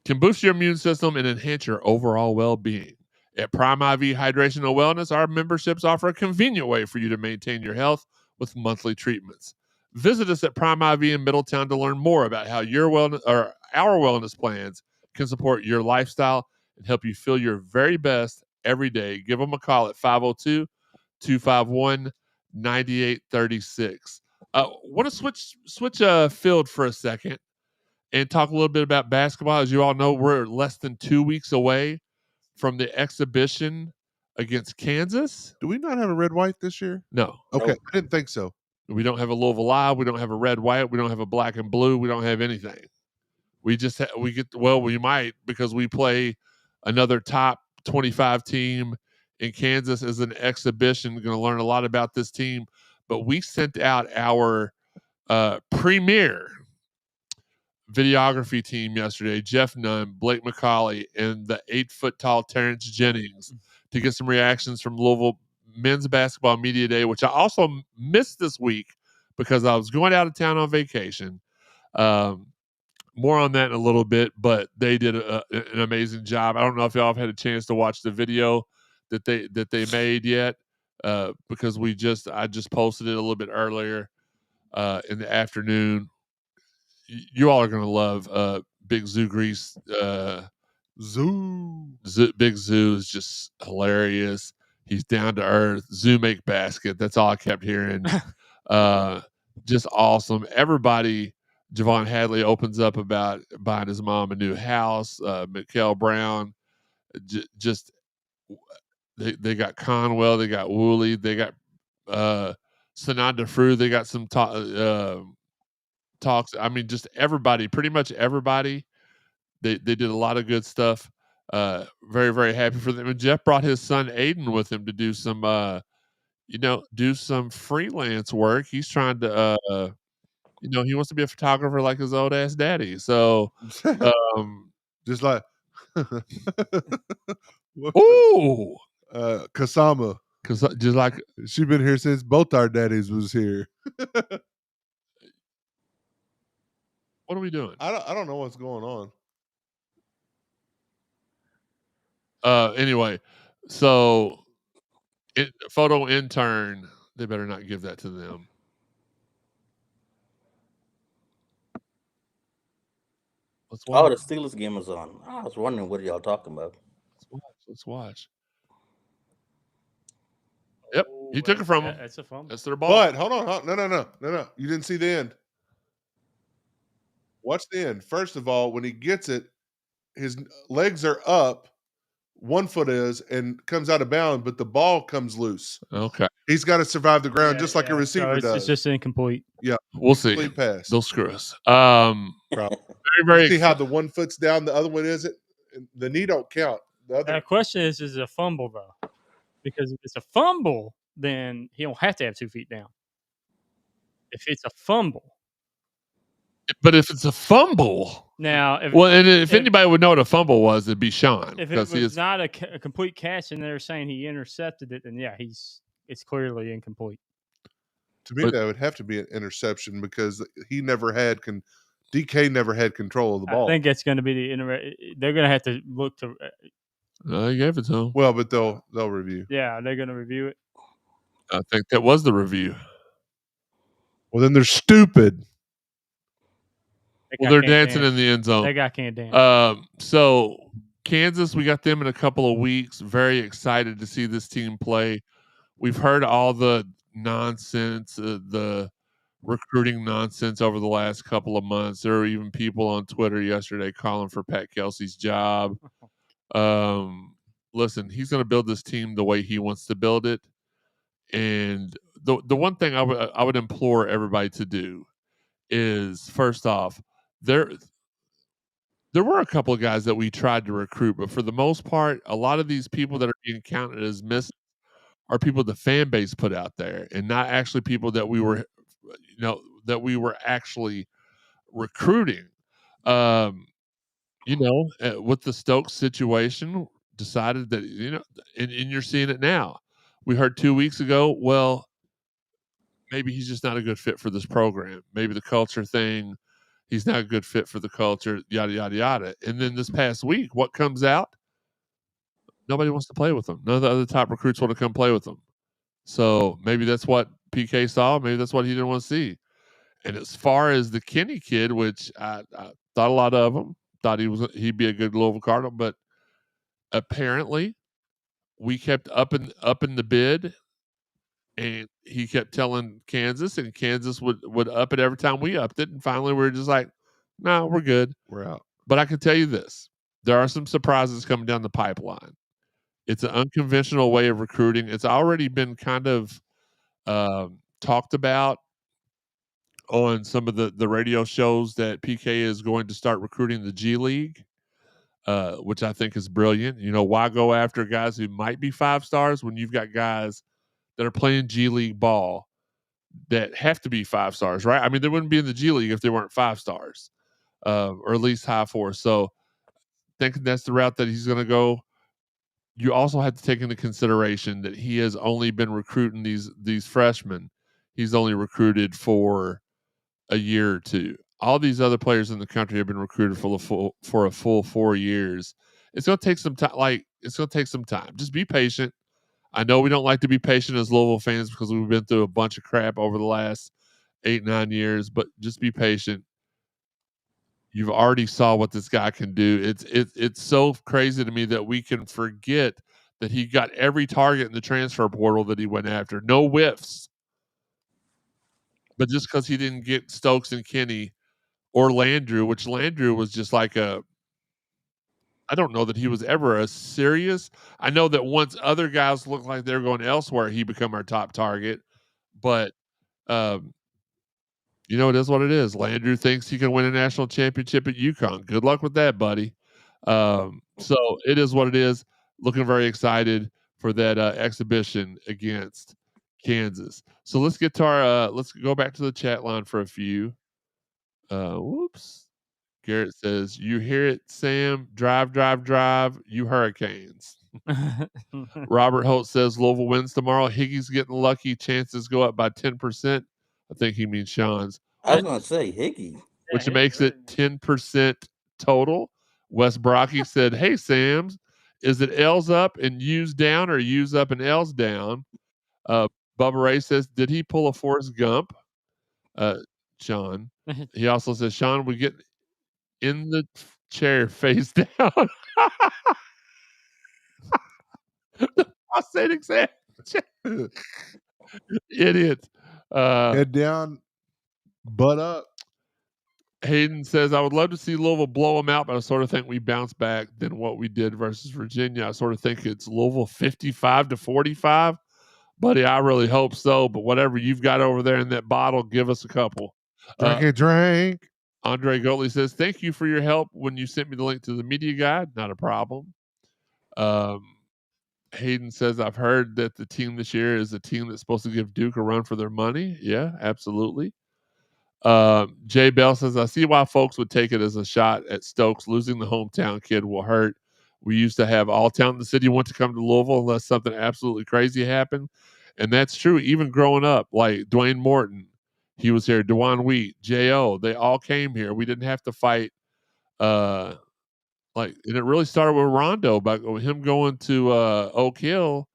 Can boost your immune system and enhance your overall well-being. At Prime IV Hydration and Wellness, our memberships offer a convenient way for you to maintain your health with monthly treatments. Visit us at Prime IV in Middletown to learn more about how your wellness or our wellness plans can support your lifestyle and help you feel your very best every day. Give them a call at 502-251-9836. Want to switch field for a second and talk a little bit about basketball. As you all know, we're less than 2 weeks away from the exhibition against Kansas. Do we not have a red-white this year? No. Okay, Nope. I didn't think so. We don't have a Louisville Live. We don't have a red-white. We don't have a black and blue. We don't have anything. We just we might, because we play another top 25 team in Kansas as an exhibition. We're going to learn a lot about this team. But we sent out our premier videography team yesterday, Jeff Nunn, Blake McCauley, and the 8-foot-tall Terrence Jennings, to get some reactions from Louisville Men's Basketball Media Day, which I also missed this week because I was going out of town on vacation. More on that in a little bit, but they did an amazing job. I don't know if y'all have had a chance to watch the video that they made yet, because I just posted it a little bit earlier in the afternoon. You all are going to love Big Zoo Grease. Big Zoo is just hilarious. He's down to earth. Zoo make basket. That's all I kept hearing. Just awesome. Everybody. Javon Hadley opens up about buying his mom a new house. Mikael Brown, they got Conwell, they got Woolley, they got Sananda Frew, they got some talks. I mean, just everybody, pretty much everybody. They did a lot of good stuff. Very, very happy for them. And Jeff brought his son Aiden with him to do some freelance work. He's trying to he wants to be a photographer like his old ass daddy. So, just like, ooh, Kasama, just like she been here since both our daddies was here. What are we doing? I don't know what's going on. Anyway, so photo intern, they better not give that to them. Oh, the Steelers game was on. I was wondering what y'all talking about. Let's watch. Yep, he took it from him. That's a fumble. That's their ball. But hold on, no. You didn't see the end. Watch the end. First of all, when he gets it, his legs are up. 1 foot is and comes out of bounds, but the ball comes loose. Okay, he's got to survive the ground just like a receiver does. It's just incomplete. Yeah, we'll see. Complete pass. They'll screw us. Very, very. See how the 1 foot's down, the other one isn't. The knee don't count. The question is it a fumble though? Because if it's a fumble, then he don't have to have 2 feet down. If it's a fumble. But if it's a fumble, now, if anybody would know what a fumble was, it'd be Sean. If it was not a complete catch, and they're saying he intercepted it, then yeah, it's clearly incomplete. To me, that would have to be an interception because he never had DK never had control of the ball. I think it's going to be they're going to have to look to. I gave it to him. Well, but they'll review. Yeah, they're going to review it. I think that was the review. Well, then they're stupid. They're dancing in the end zone. That guy can't dance. So Kansas, we got them in a couple of weeks. Very excited to see this team play. We've heard all the nonsense, the recruiting nonsense over the last couple of months. There were even people on Twitter yesterday calling for Pat Kelsey's job. Listen, he's going to build this team the way he wants to build it. And the one thing I would implore everybody to do is, first off, there were a couple of guys that we tried to recruit, but for the most part, a lot of these people that are being counted as missing are people the fan base put out there, and not actually people that we were, actually recruiting. With the Stokes situation, decided that and you're seeing it now. We heard 2 weeks ago, well, maybe he's just not a good fit for this program. Maybe the culture thing. He's not a good fit for the culture, yada, yada, yada. And then this past week, what comes out? nobody wants to play with him. None of the other top recruits want to come play with him. So maybe that's what PK saw. Maybe that's what he didn't want to see. And as far as the Kenny kid, which I thought a lot of him, thought he'd be a good Louisville Cardinal, but apparently we kept upping the bid, and he kept telling Kansas, and Kansas would up it every time we upped it, and finally we were just like, no, we're good. We're out. But I can tell you this. There are some surprises coming down the pipeline. It's an unconventional way of recruiting. It's already been kind of talked about on some of the radio shows that PK is going to start recruiting the G League, which I think is brilliant. You know, why go after guys who might be 5 stars when you've got guys that are playing G League ball that have to be 5 stars, right? I mean, they wouldn't be in the G League if they weren't 5 stars, or at least high 4. So thinking that's the route that he's going to go. You also have to take into consideration that he has only been recruiting these freshmen. He's only recruited for a year or 2. All these other players in the country have been recruited for a full 4 years. It's going to take some time. It's going to take some time. Just be patient. I know we don't like to be patient as Louisville fans because we've been through a bunch of crap over the last 8-9 years, but just be patient. You've already saw what this guy can do. It's so crazy to me that we can forget that he got every target in the transfer portal that he went after. No whiffs. But just because he didn't get Stokes and Kenny or Landrew, which Landrew was just like I don't know that he was ever a serious. I know that once other guys looked like they were going elsewhere, he became our top target. But you know, it is what it is. Landrew thinks he can win a national championship at UConn. Good luck with that, buddy. So it is what it is. Looking very excited for that exhibition against Kansas. So let's get to our let's go back to the chat line for a few. Whoops. Garrett says, you hear it, Sam. Drive, drive, drive. You Hurricanes. Robert Holt says Louisville wins tomorrow. Higgy's getting lucky. Chances go up by 10%. I think he means Sean's. I was going to say Higgy. Which makes it 10% total. Wes Brocky said, hey, Sam's, is it L's up and U's down or U's up and L's down? Bubba Ray says, did he pull a Forrest Gump? Sean. He also says, Sean, we get in the chair face down. The prostate exam. Idiot. Head down, butt up. Hayden says, I would love to see Louisville blow them out, but I sort of think we bounce back than what we did versus Virginia. I sort of think it's Louisville 55-45. Buddy, I really hope so, but whatever you've got over there in that bottle, give us a couple. Drink. Andre Goatley says, thank you for your help when you sent me the link to the media guide. Not a problem. Hayden says, I've heard that the team this year is a team that's supposed to give Duke a run for their money. Yeah, absolutely. Jay Bell says, I see why folks would take it as a shot at Stokes. Losing the hometown kid will hurt. We used to have all talent in the city want to come to Louisville unless something absolutely crazy happened. And that's true. Even growing up, like Dwayne Morton, he was here. DeJuan Wheat, J.O., they all came here. We didn't have to fight. And it really started with Rondo, by him going to Oak Hill.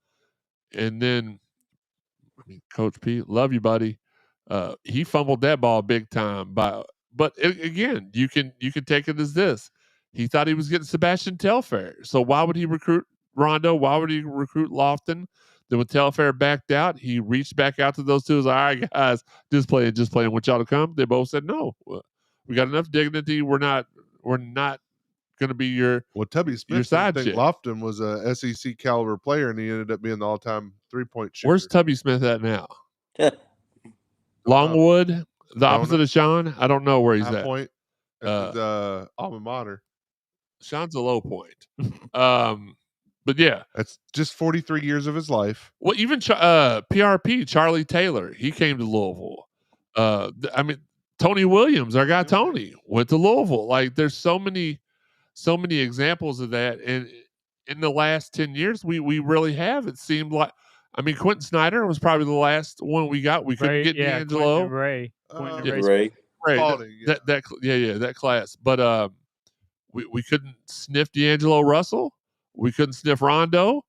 And then, Coach Pete, love you, buddy. He fumbled that ball big time. But again, you can take it as this. He thought he was getting Sebastian Telfair. So why would he recruit Rondo? Why would he recruit Lofton? Then when Telfair backed out, he reached back out to those two. He was like, all right, guys, just playing. Want y'all to come? They both said, no. We got enough dignity. We're not going to be your Tubby Smith your side think chick. Lofton was a SEC caliber player, and he ended up being the all-time 3-point shooter. Where's Tubby Smith at now? Longwood, the opposite of Sean. I don't know where he's at. Point. That's his alma mater. Sean's a low point. But yeah, that's just 43 years of his life. Well, even PRP Charlie Taylor, he came to Louisville. Tony Williams, our guy Tony, went to Louisville. Like, there's so many examples of that, and in the last 10 years, we really have. It seemed like, Quentin Snyder was probably the last one we got. We couldn't get D'Angelo. Ray. That class. But we couldn't sniff D'Angelo Russell. We couldn't sniff Rondo.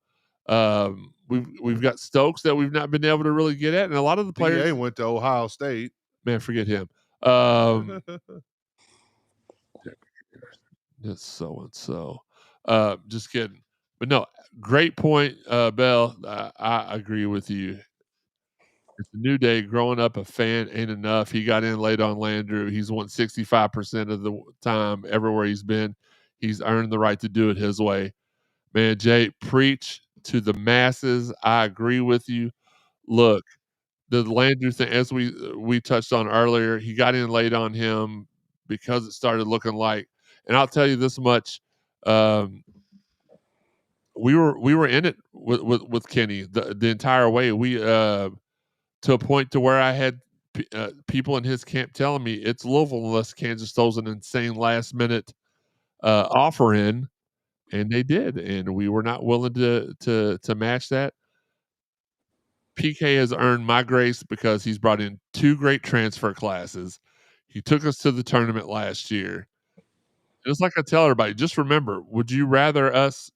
We've got Stokes that we've not been able to really get at, and a lot of the players. PA went to Ohio State. Man, forget him. It's so and so. Just kidding. But no, great point, Bell. I agree with you. It's a new day. Growing up a fan ain't enough. He got in late on Landrew. He's won 65% of the time everywhere he's been. He's earned the right to do it his way. Man, Jay, preach to the masses. I agree with you. Look, the Landrew thing, as we touched on earlier, he got in late on him because it started looking like, and I'll tell you this much, we were in it with Kenny the entire way. We to a point to where I had people in his camp telling me it's Louisville unless Kansas throws an insane last minute offer in, and they did, and we were not willing to match that. PK has earned my grace because he's brought in 2 great transfer classes. He took us to the tournament last year. Just like I tell everybody, just remember, would you rather us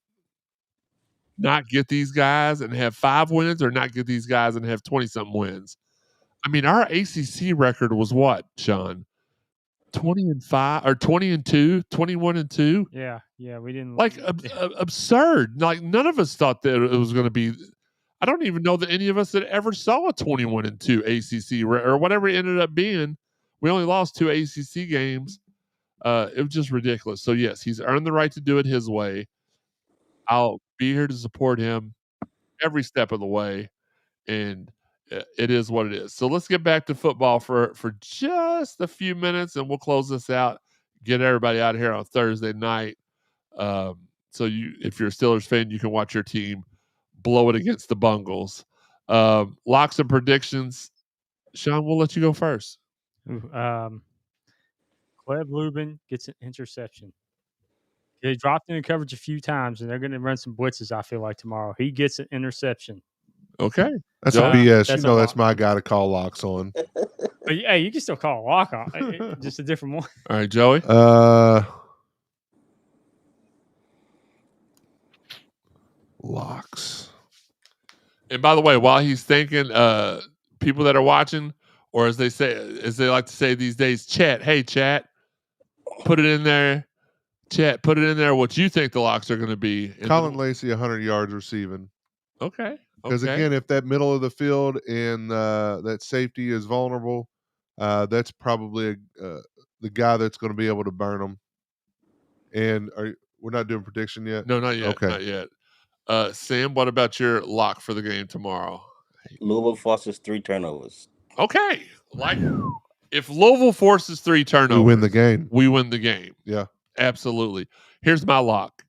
not get these guys and have 5 wins or not get these guys and have 20-something wins? I mean, our ACC record was what, Sean? 20-5 or 20-2, 21-2? Yeah, we didn't like absurd. Like none of us thought that it was going to be. I don't even know that any of us had ever saw a 21-2 ACC or whatever it ended up being. We only lost 2 ACC games. It was just ridiculous. So yes, he's earned the right to do it his way. I'll be here to support him every step of the way, and it is what it is. So let's get back to football for just a few minutes, and we'll close this out. Get everybody out of here on Thursday night. So if you're a Steelers fan, you can watch your team blow it against the Bungles. Locks and predictions. Sean, we'll let you go first. Cleb Lubin gets an interception. They dropped in coverage a few times, and they're going to run some blitzes, I feel like, tomorrow. He gets an interception. Okay. That's a BS. That's my guy to call locks on. But, hey, you can still call a lock on. Just a different one. All right, Joey. Locks. And by the way, while he's thinking, people that are watching, or as they like to say these days, chat. Hey, chat, put it in there. Chat, put it in there. What you think the locks are going to be? Colin Lacey, 100 yards receiving. Okay. Because again, if that middle of the field and that safety is vulnerable, that's probably the guy that's going to be able to burn them. And we're not doing prediction yet? No, not yet. Okay. Not yet. Sam, what about your lock for the game tomorrow? Louisville forces 3 turnovers. Okay. Like, if Louisville forces 3 turnovers, we win the game. We win the game. Yeah. Absolutely. Here's my lock.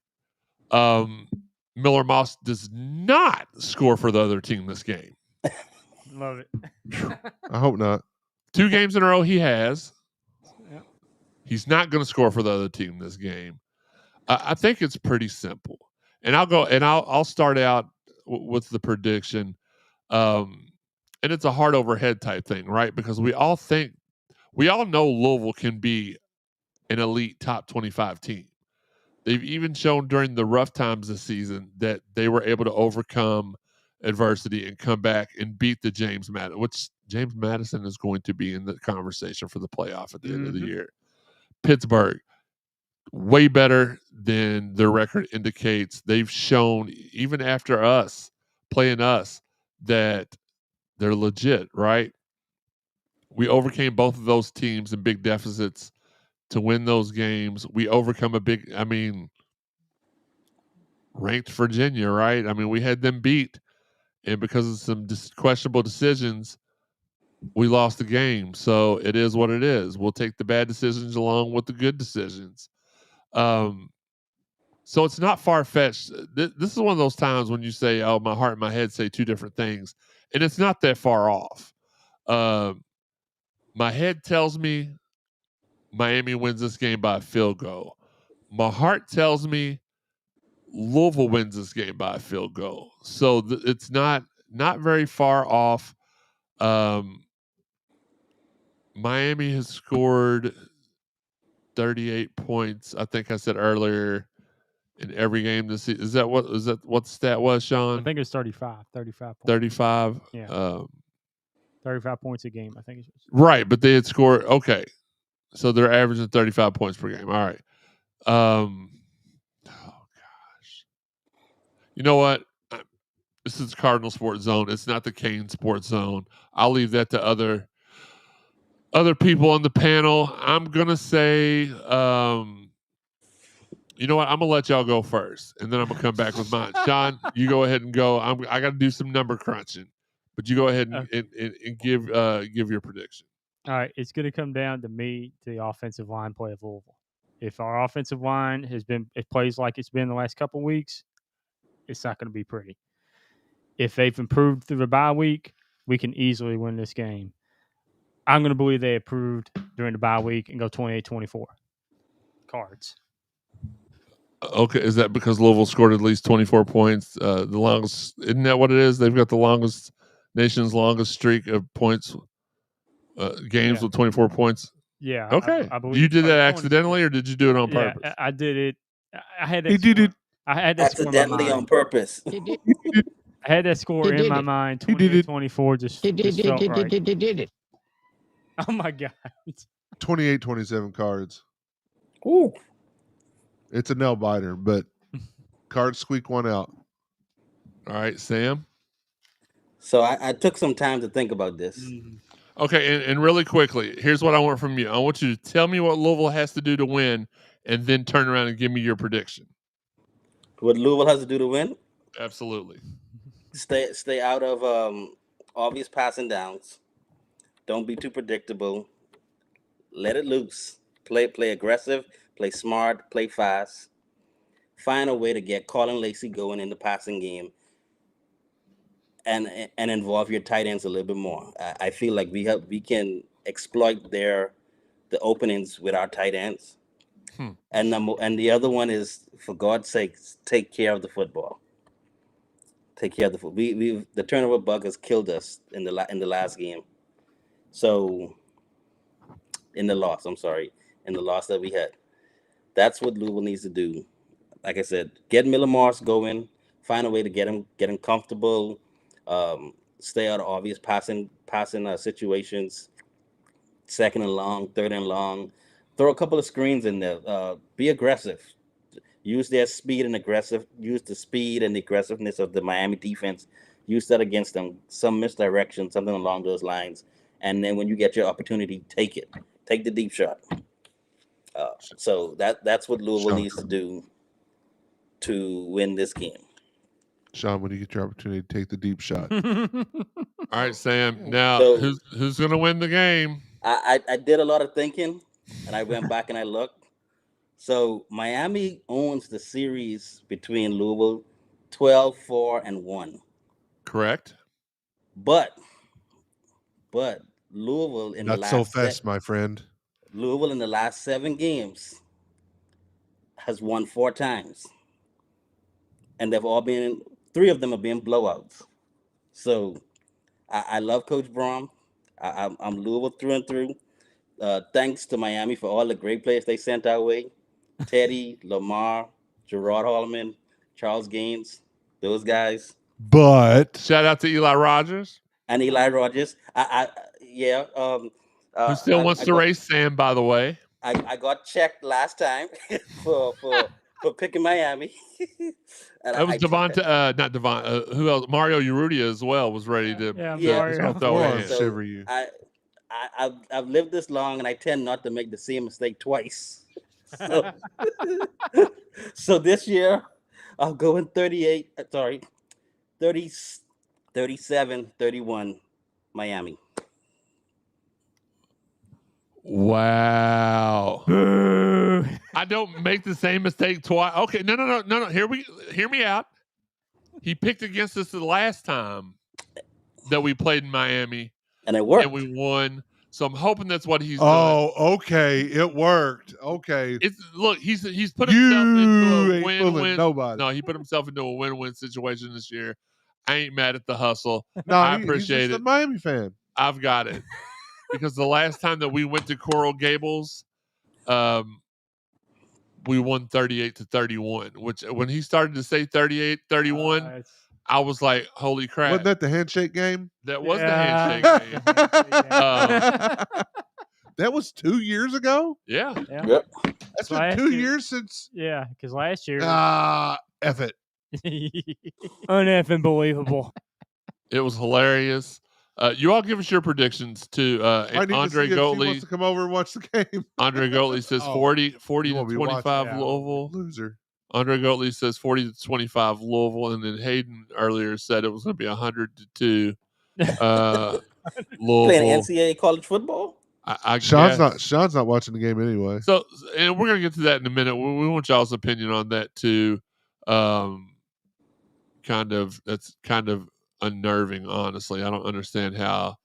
Miller Moss does not score for the other team this game. Love it. I hope not. 2 games in a row he has. Yep. He's not going to score for the other team this game. I think it's pretty simple. And I'll start out with the prediction. And it's a heart over head type thing, right? Because we all know Louisville can be an elite top 25 team. They've even shown during the rough times this season that they were able to overcome adversity and come back and beat the James Madison, which James Madison is going to be in the conversation for the playoff at the end of the year. Pittsburgh, way better than their record indicates. They've shown, even after us playing us, that they're legit, right? We overcame both of those teams in big deficits to win those games. We overcome ranked Virginia, right? I mean, we had them beat, and because of some questionable decisions, we lost the game. So it is what it is. We'll take the bad decisions along with the good decisions. So it's not far-fetched. This is one of those times when you say, oh, my heart and my head say 2 different things, and it's not that far off. My head tells me Miami wins this game by a field goal. My heart tells me Louisville wins this game by a field goal. So it's not very far off. Miami has scored 38 points, I think I said earlier, in every game this season. Is that what the stat was, Sean? I think it was 35 points. 35. Yeah. 35 points a game, I think. Right, but they had scored. Okay, so they're averaging 35 points per game. All right. Oh gosh. You know what? This is Cardinal Sports Zone. It's not the Kane Sports Zone. I'll leave that to other people on the panel. I'm gonna say, you know what? I'm gonna let y'all go first, and then I'm gonna come back with mine. Sean, you go ahead and go. I got to do some number crunching, but you go ahead and give your prediction. All right, it's going to come down to me, to the offensive line play of Louisville. If our offensive line it plays like it's been the last couple of weeks, it's not going to be pretty. If they've improved through the bye week, we can easily win this game. I'm going to believe they improved during the bye week and go 28-24. Cards. Okay, is that because Louisville scored at least 24 points? The longest, isn't that what it is? They've got the nation's longest streak of points games with 24 points. Yeah. Okay. I believe you did that accidentally, or did you do it on purpose? Yeah, I did it. I had that. He did it I had that accidentally on purpose. I had that score in my mind. 28-24 just felt right. Did it. Oh my God. 28-27 Cards. Ooh. It's a nail biter, but Cards squeak one out. All right, Sam. So I took some time to think about this. Okay, and really quickly, here's what I want from you. I want you to tell me what Louisville has to do to win, and then turn around and give me your prediction. What Louisville has to do to win? Absolutely. Stay out of obvious passing downs. Don't be too predictable. Let it loose. Play aggressive. Play smart. Play fast. Find a way to get Colin Lacey going in the passing game, and involve your tight ends a little bit more. I feel like we can exploit the openings with our tight ends. And the other one is, for God's sake, take care of the football. Take care of the football. The turnover bug has killed us in the last game. So in the loss that we had, that's what Louisville needs to do. Like I said, get Miller Morris going. Find a way to get him comfortable. Stay out of obvious passing situations. 2nd and long, 3rd and long. Throw a couple of screens in there. Be aggressive. Use their speed and aggressive. Use the speed and the aggressiveness of the Miami defense. Use that against them. Some misdirection, something along those lines. And then when you get your opportunity, take it. Take the deep shot. So that's what Louisville needs to do to win this game. Sean, when you get your opportunity to take the deep shot. All right, Sam. Now, who's going to win the game? I did a lot of thinking, and I went back and I looked. So Miami owns the series between Louisville 12-4-1. Correct. But Louisville in Not the last so fast, my friend. Louisville in the last 7 games has won 4 times. And they've all been 3 of them have been blowouts. So I love Coach Braun. I'm Louisville through and through. Thanks to Miami for all the great players they sent our way. Teddy, Lamar, Gerard Holloman, Charles Gaines, those guys. But shout out to Eli Rogers. And Eli Rogers. Who still wants to race Sam, by the way. I got checked last time for picking Miami. And that was Devonta, not Devon. Who else? Mario Urrutia as well was ready to. Shiver you. I've lived this long, and I tend not to make the same mistake twice. So this year, I'll go in 37-31 Miami. Wow. I don't make the same mistake twice. Okay, no. Hear me out. He picked against us the last time that we played in Miami. And it worked. And we won. So I'm hoping that's what he's doing. Oh, okay. It worked. Okay. He's put himself into a win-win. Nobody. No, he put himself into a win-win situation this year. I ain't mad at the hustle. No, I appreciate he's just it. a Miami fan. I've got it. Because the last time that we went to Coral Gables, we won 38-31, which when he started to say 38-31, I was like, holy crap. Wasn't that the handshake game? That was the handshake game. That was 2 years ago? Yeah. Yep. That's been 2 years since. Yeah, because last year. F it. Uneffing believable. It was hilarious. You all give us your predictions too. And Andre Goatley wants to come over and watch the game. Andre Goatley says 40 to 25 Louisville. Loser. Andre Goatley says 40 to 25 Louisville, and then Hayden earlier said it was going to be 100-2 Louisville. Playing NCAA college football. Sean's not watching the game anyway. So, and we're gonna get to that in a minute. We want y'all's opinion on that too. That's kind of unnerving, honestly. I don't understand how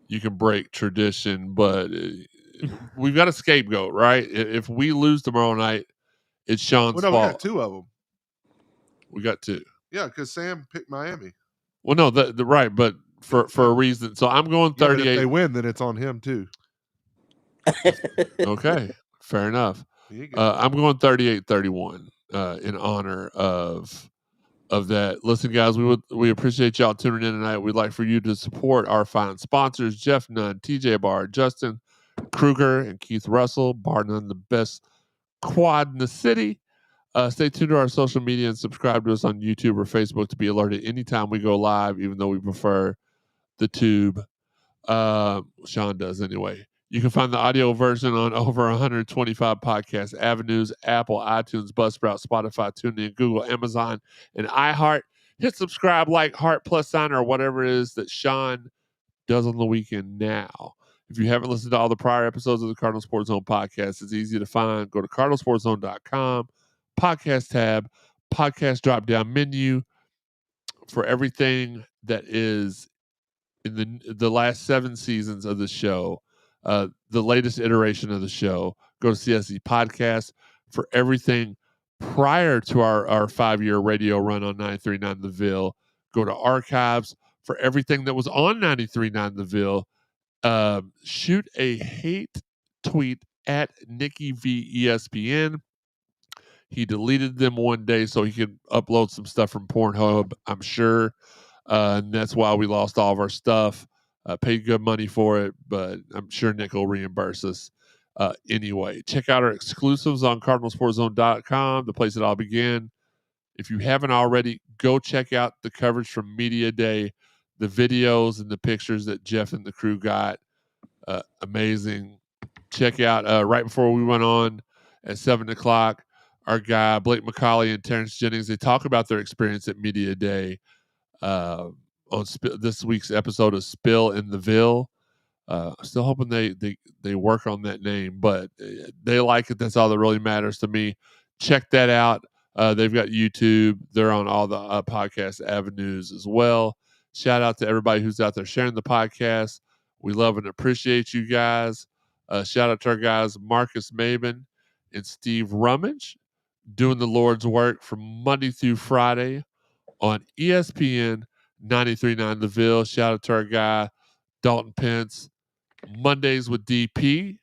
you can break tradition, but we've got a scapegoat, right? If we lose tomorrow night, it's Sean's fault. We got 2 of them. We got 2. Yeah, because Sam picked Miami. Well, no, the right, but for a reason. So I'm going 38. If they win, then it's on him too. Okay, fair enough. I'm going 38-31 in honor of that. Listen, guys, we appreciate y'all tuning in tonight. We'd like for you to support our fine sponsors: Jeff Nunn, TJ Barr, Justin Kruger, and Keith Russell. Bar none, the best quad in the city. Stay tuned to our social media and subscribe to us on YouTube or Facebook to be alerted anytime we go live, even though we prefer the tube. Sean does anyway. You can find the audio version on over 125 podcast avenues: Apple, iTunes, Buzzsprout, Spotify, TuneIn, Google, Amazon, and iHeart. Hit subscribe, like, heart, +sign, or whatever it is that Sean does on the weekend now. If you haven't listened to all the prior episodes of the Cardinal Sports Zone podcast, it's easy to find. Go to cardinalsportszone.com, podcast tab, podcast drop-down menu for everything that is in the last 7 seasons of the show. The latest iteration of the show. Go to CSZ Podcast for everything prior to our 5-year radio run on 93.9 The Ville. Go to archives for everything that was on 93.9 The Ville. Shoot a hate tweet at Nikki V ESPN. He deleted them one day so he could upload some stuff from Pornhub, I'm sure. And that's why we lost all of our stuff. Paid good money for it, but I'm sure Nick will reimburse us anyway. Check out our exclusives on cardinalsportszone.com, the place it all began. If you haven't already, go check out the coverage from Media Day, the videos and the pictures that Jeff and the crew got. Amazing. Check out right before we went on at 7 o'clock, our guy Blake McCauley and Terrence Jennings, they talk about their experience at Media Day on this week's episode of Spill in the Ville. Still hoping they work on that name, but they like it. That's all that really matters to me. Check that out. They've got YouTube. They're on all the podcast avenues as well. Shout out to everybody who's out there sharing the podcast. We love and appreciate you guys. Shout out to our guys Marcus Maben and Steve Rummage doing the Lord's work from Monday through Friday on ESPN 93.9 The Ville. Shout out to our guy Dalton Pence. Mondays with DP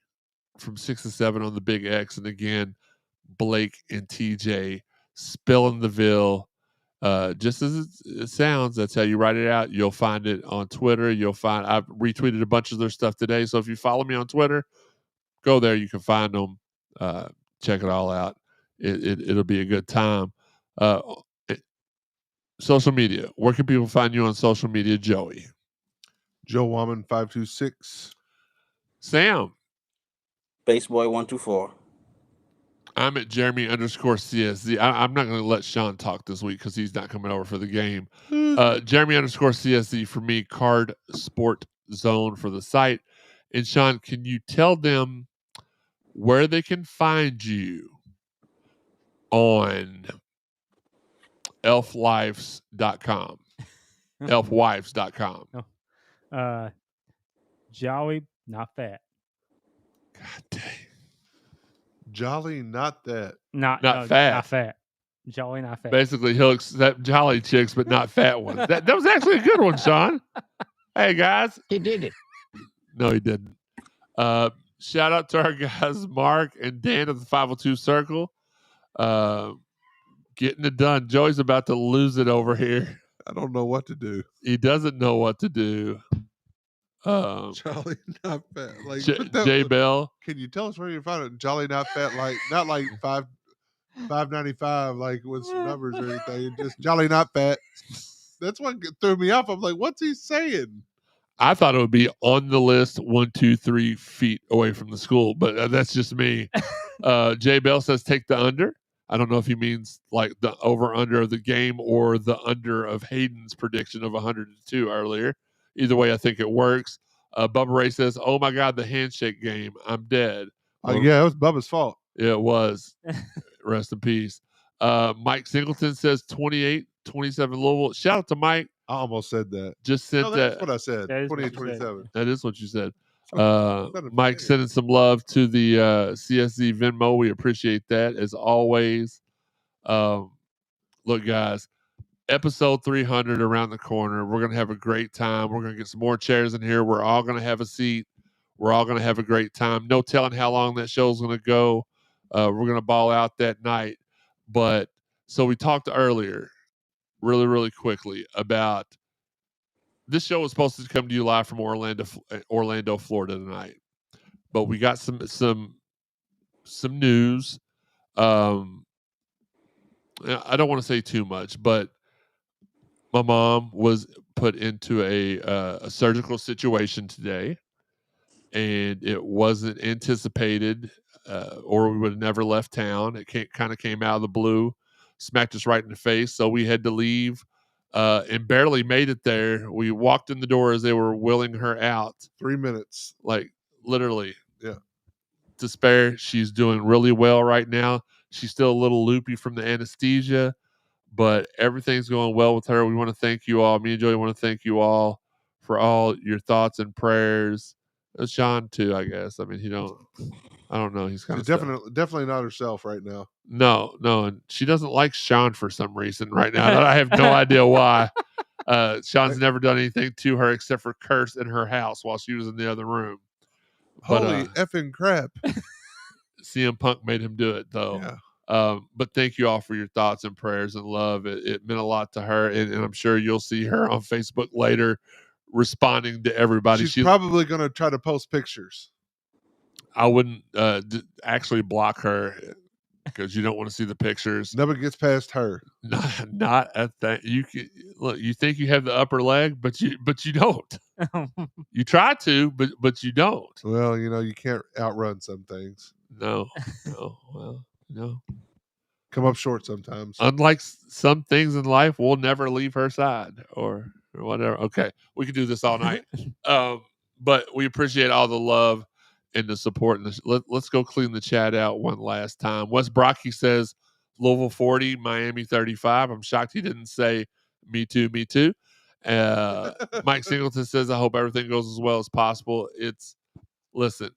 from 6 to 7 on the Big X. And again, Blake and TJ spilling the Ville. Just as it sounds, that's how you write it out. You'll find it on Twitter. I've retweeted a bunch of their stuff today. So if you follow me on Twitter, go there. You can find them. Check it all out. It'll be a good time. Social media. Where can people find you on social media, Joey? Joe Woman 526. Sam. Baseboy124. I'm at Jeremy_CSZ. I'm not going to let Sean talk this week because he's not coming over for the game. Jeremy_CSZ for me, Card Sport Zone for the site. And Sean, can you tell them where they can find you on elfwives.com? elfwives.com. Jolly, not fat. God dang. Jolly, not that. Not fat. Not fat. Jolly, not fat. Basically, he'll accept jolly chicks, but not fat ones. That was actually a good one, Sean. Hey, guys. He did it. No, he didn't. Shout out to our guys, Mark and Dan of the 502 Circle. Getting it done. Joey's about to lose it over here. I don't know what to do. He doesn't know what to do. Jolly not fat. Like J Bell. Can you tell us where you found it? Jolly not fat, like not like $5.95, like with some numbers or anything. Just Jolly not fat. That's what threw me off. I'm like, what's he saying? I thought it would be on the list 1, 2, 3 feet away from the school, but that's just me. J Bell says take the under. I don't know if he means like the over under of the game or the under of Hayden's prediction of 102 earlier. Either way, I think it works. Bubba Ray says, "Oh my God, the handshake game! I'm dead." Well, yeah, it was Bubba's fault. Yeah, it was. Rest in peace. Mike Singleton says 28-27 Louisville. Shout out to Mike. I almost said that. Just sent that's that. what I said. That is what you 28-27. That is what you said. Better Mike say it. sending some love to the CSZ Venmo. We appreciate that as always. Look, guys, episode 300 around the corner. We're going to have a great time. We're going to get some more chairs in here. We're all going to have a seat. We're all going to have a great time. No telling how long that show's going to go. We're going to ball out that night. But so we talked earlier really, really quickly about this show was supposed to come to you live from Orlando, Florida tonight. But we got some news. I don't want to say too much, but my mom was put into a surgical situation today, and it wasn't anticipated, or we would have never left town. It kind of came out of the blue, smacked us right in the face, so we had to leave, and barely made it there. We walked in the door as they were wheeling her out. 3 minutes. Like, literally. Yeah. To spare. She's doing really well right now. She's still a little loopy from the anesthesia, but everything's going well with her. We want to thank you all. Me and Joey want to thank you all for all your thoughts and prayers. Sean too, I guess. I mean, I don't know. He's kind of definitely not herself right now. No, and she doesn't like Sean for some reason right now. I have no idea why. Sean's never done anything to her except for curse in her house while she was in the other room. Holy effing crap. CM Punk made him do it, though. Yeah. But thank you all for your thoughts and prayers and love. It meant a lot to her, and I'm sure you'll see her on Facebook later responding to everybody. She's probably going to try to post pictures. I wouldn't actually block her because you don't want to see the pictures. Never gets past her. Not at that. You can look. You think you have the upper leg, but you don't. You try to, but you don't. Well, you can't outrun some things. No. Well, no. Come up short sometimes. Unlike some things in life, we'll never leave her side or whatever. Okay, we could do this all night. But we appreciate all the love and the support. And let's go clean the chat out one last time. Wes Brocky says Louisville 40, Miami 35. I'm shocked he didn't say me too. Mike Singleton says, I hope everything goes as well as possible. Listen,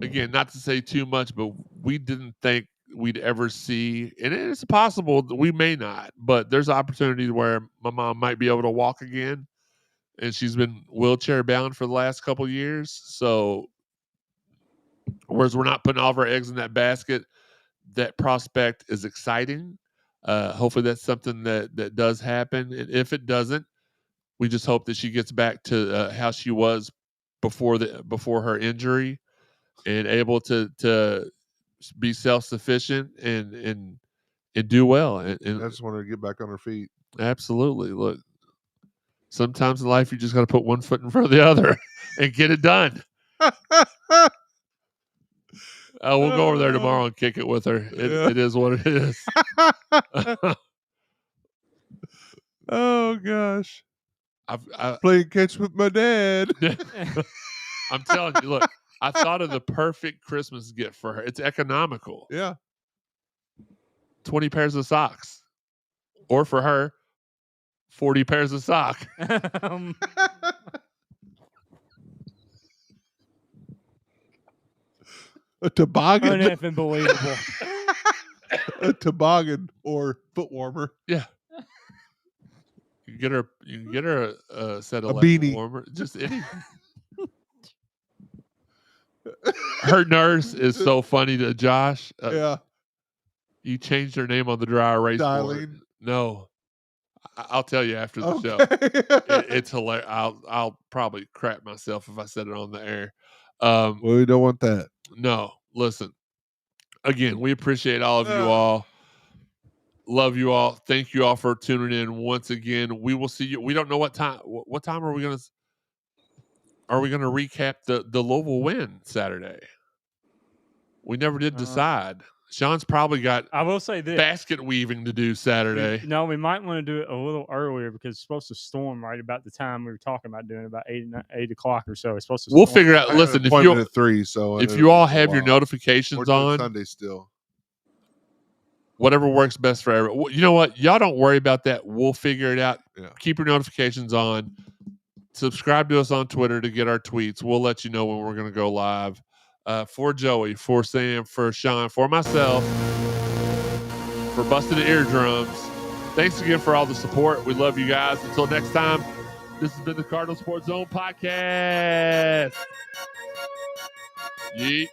again, not to say too much, but we didn't think we'd ever see, and it's possible that we may not, but there's opportunities where my mom might be able to walk again, and she's been wheelchair bound for the last couple years. So, whereas we're not putting all of our eggs in that basket, that prospect is exciting. Hopefully that's something that does happen. And if it doesn't, we just hope that she gets back to how she was before her injury and able to be self-sufficient and do well. And I just want her to get back on her feet. Absolutely. Look, sometimes in life you just got to put one foot in front of the other and get it done. We'll go over there tomorrow and kick it with her. It is what it is. Oh gosh, I playing catch with my dad. I'm telling you, look, I thought of the perfect Christmas gift for her. It's economical. Yeah, 20 pairs of socks, or for her, 40 pairs of sock. A toboggan. Uneffing believable. A toboggan or foot warmer. Yeah. You can get her a set of a leg beanie. Warmer. Just any. Her nurse is so funny to Josh. Yeah. You changed their name on the dry erase board. Darlene? No. I'll tell you after the show. It's hilarious. I'll probably crap myself if I said it on the air. Well, we don't want that. No, listen. Again, we appreciate all of you all. Love you all. Thank you all for tuning in once again. We will see you. We don't know what time. What time are we gonna recap the Louisville win Saturday? We never did decide. Sean's probably got, I will say this, basket weaving to do Saturday. We might want to do it a little earlier because it's supposed to storm right about the time we were talking about doing, about 8 o'clock or so. It's supposed to storm. We'll figure out. Listen, if you at 3, so if you all have your notifications on Sunday still, whatever works best for everyone. You know what? Y'all don't worry about that. We'll figure it out. Yeah. Keep your notifications on. Subscribe to us on Twitter to get our tweets. We'll let you know when we're going to go live. For Joey, for Sam, for Sean, for myself, for Busted Eardrums. Thanks again for all the support. We love you guys. Until next time, this has been the Cardinal Sports Zone Podcast. Yeet.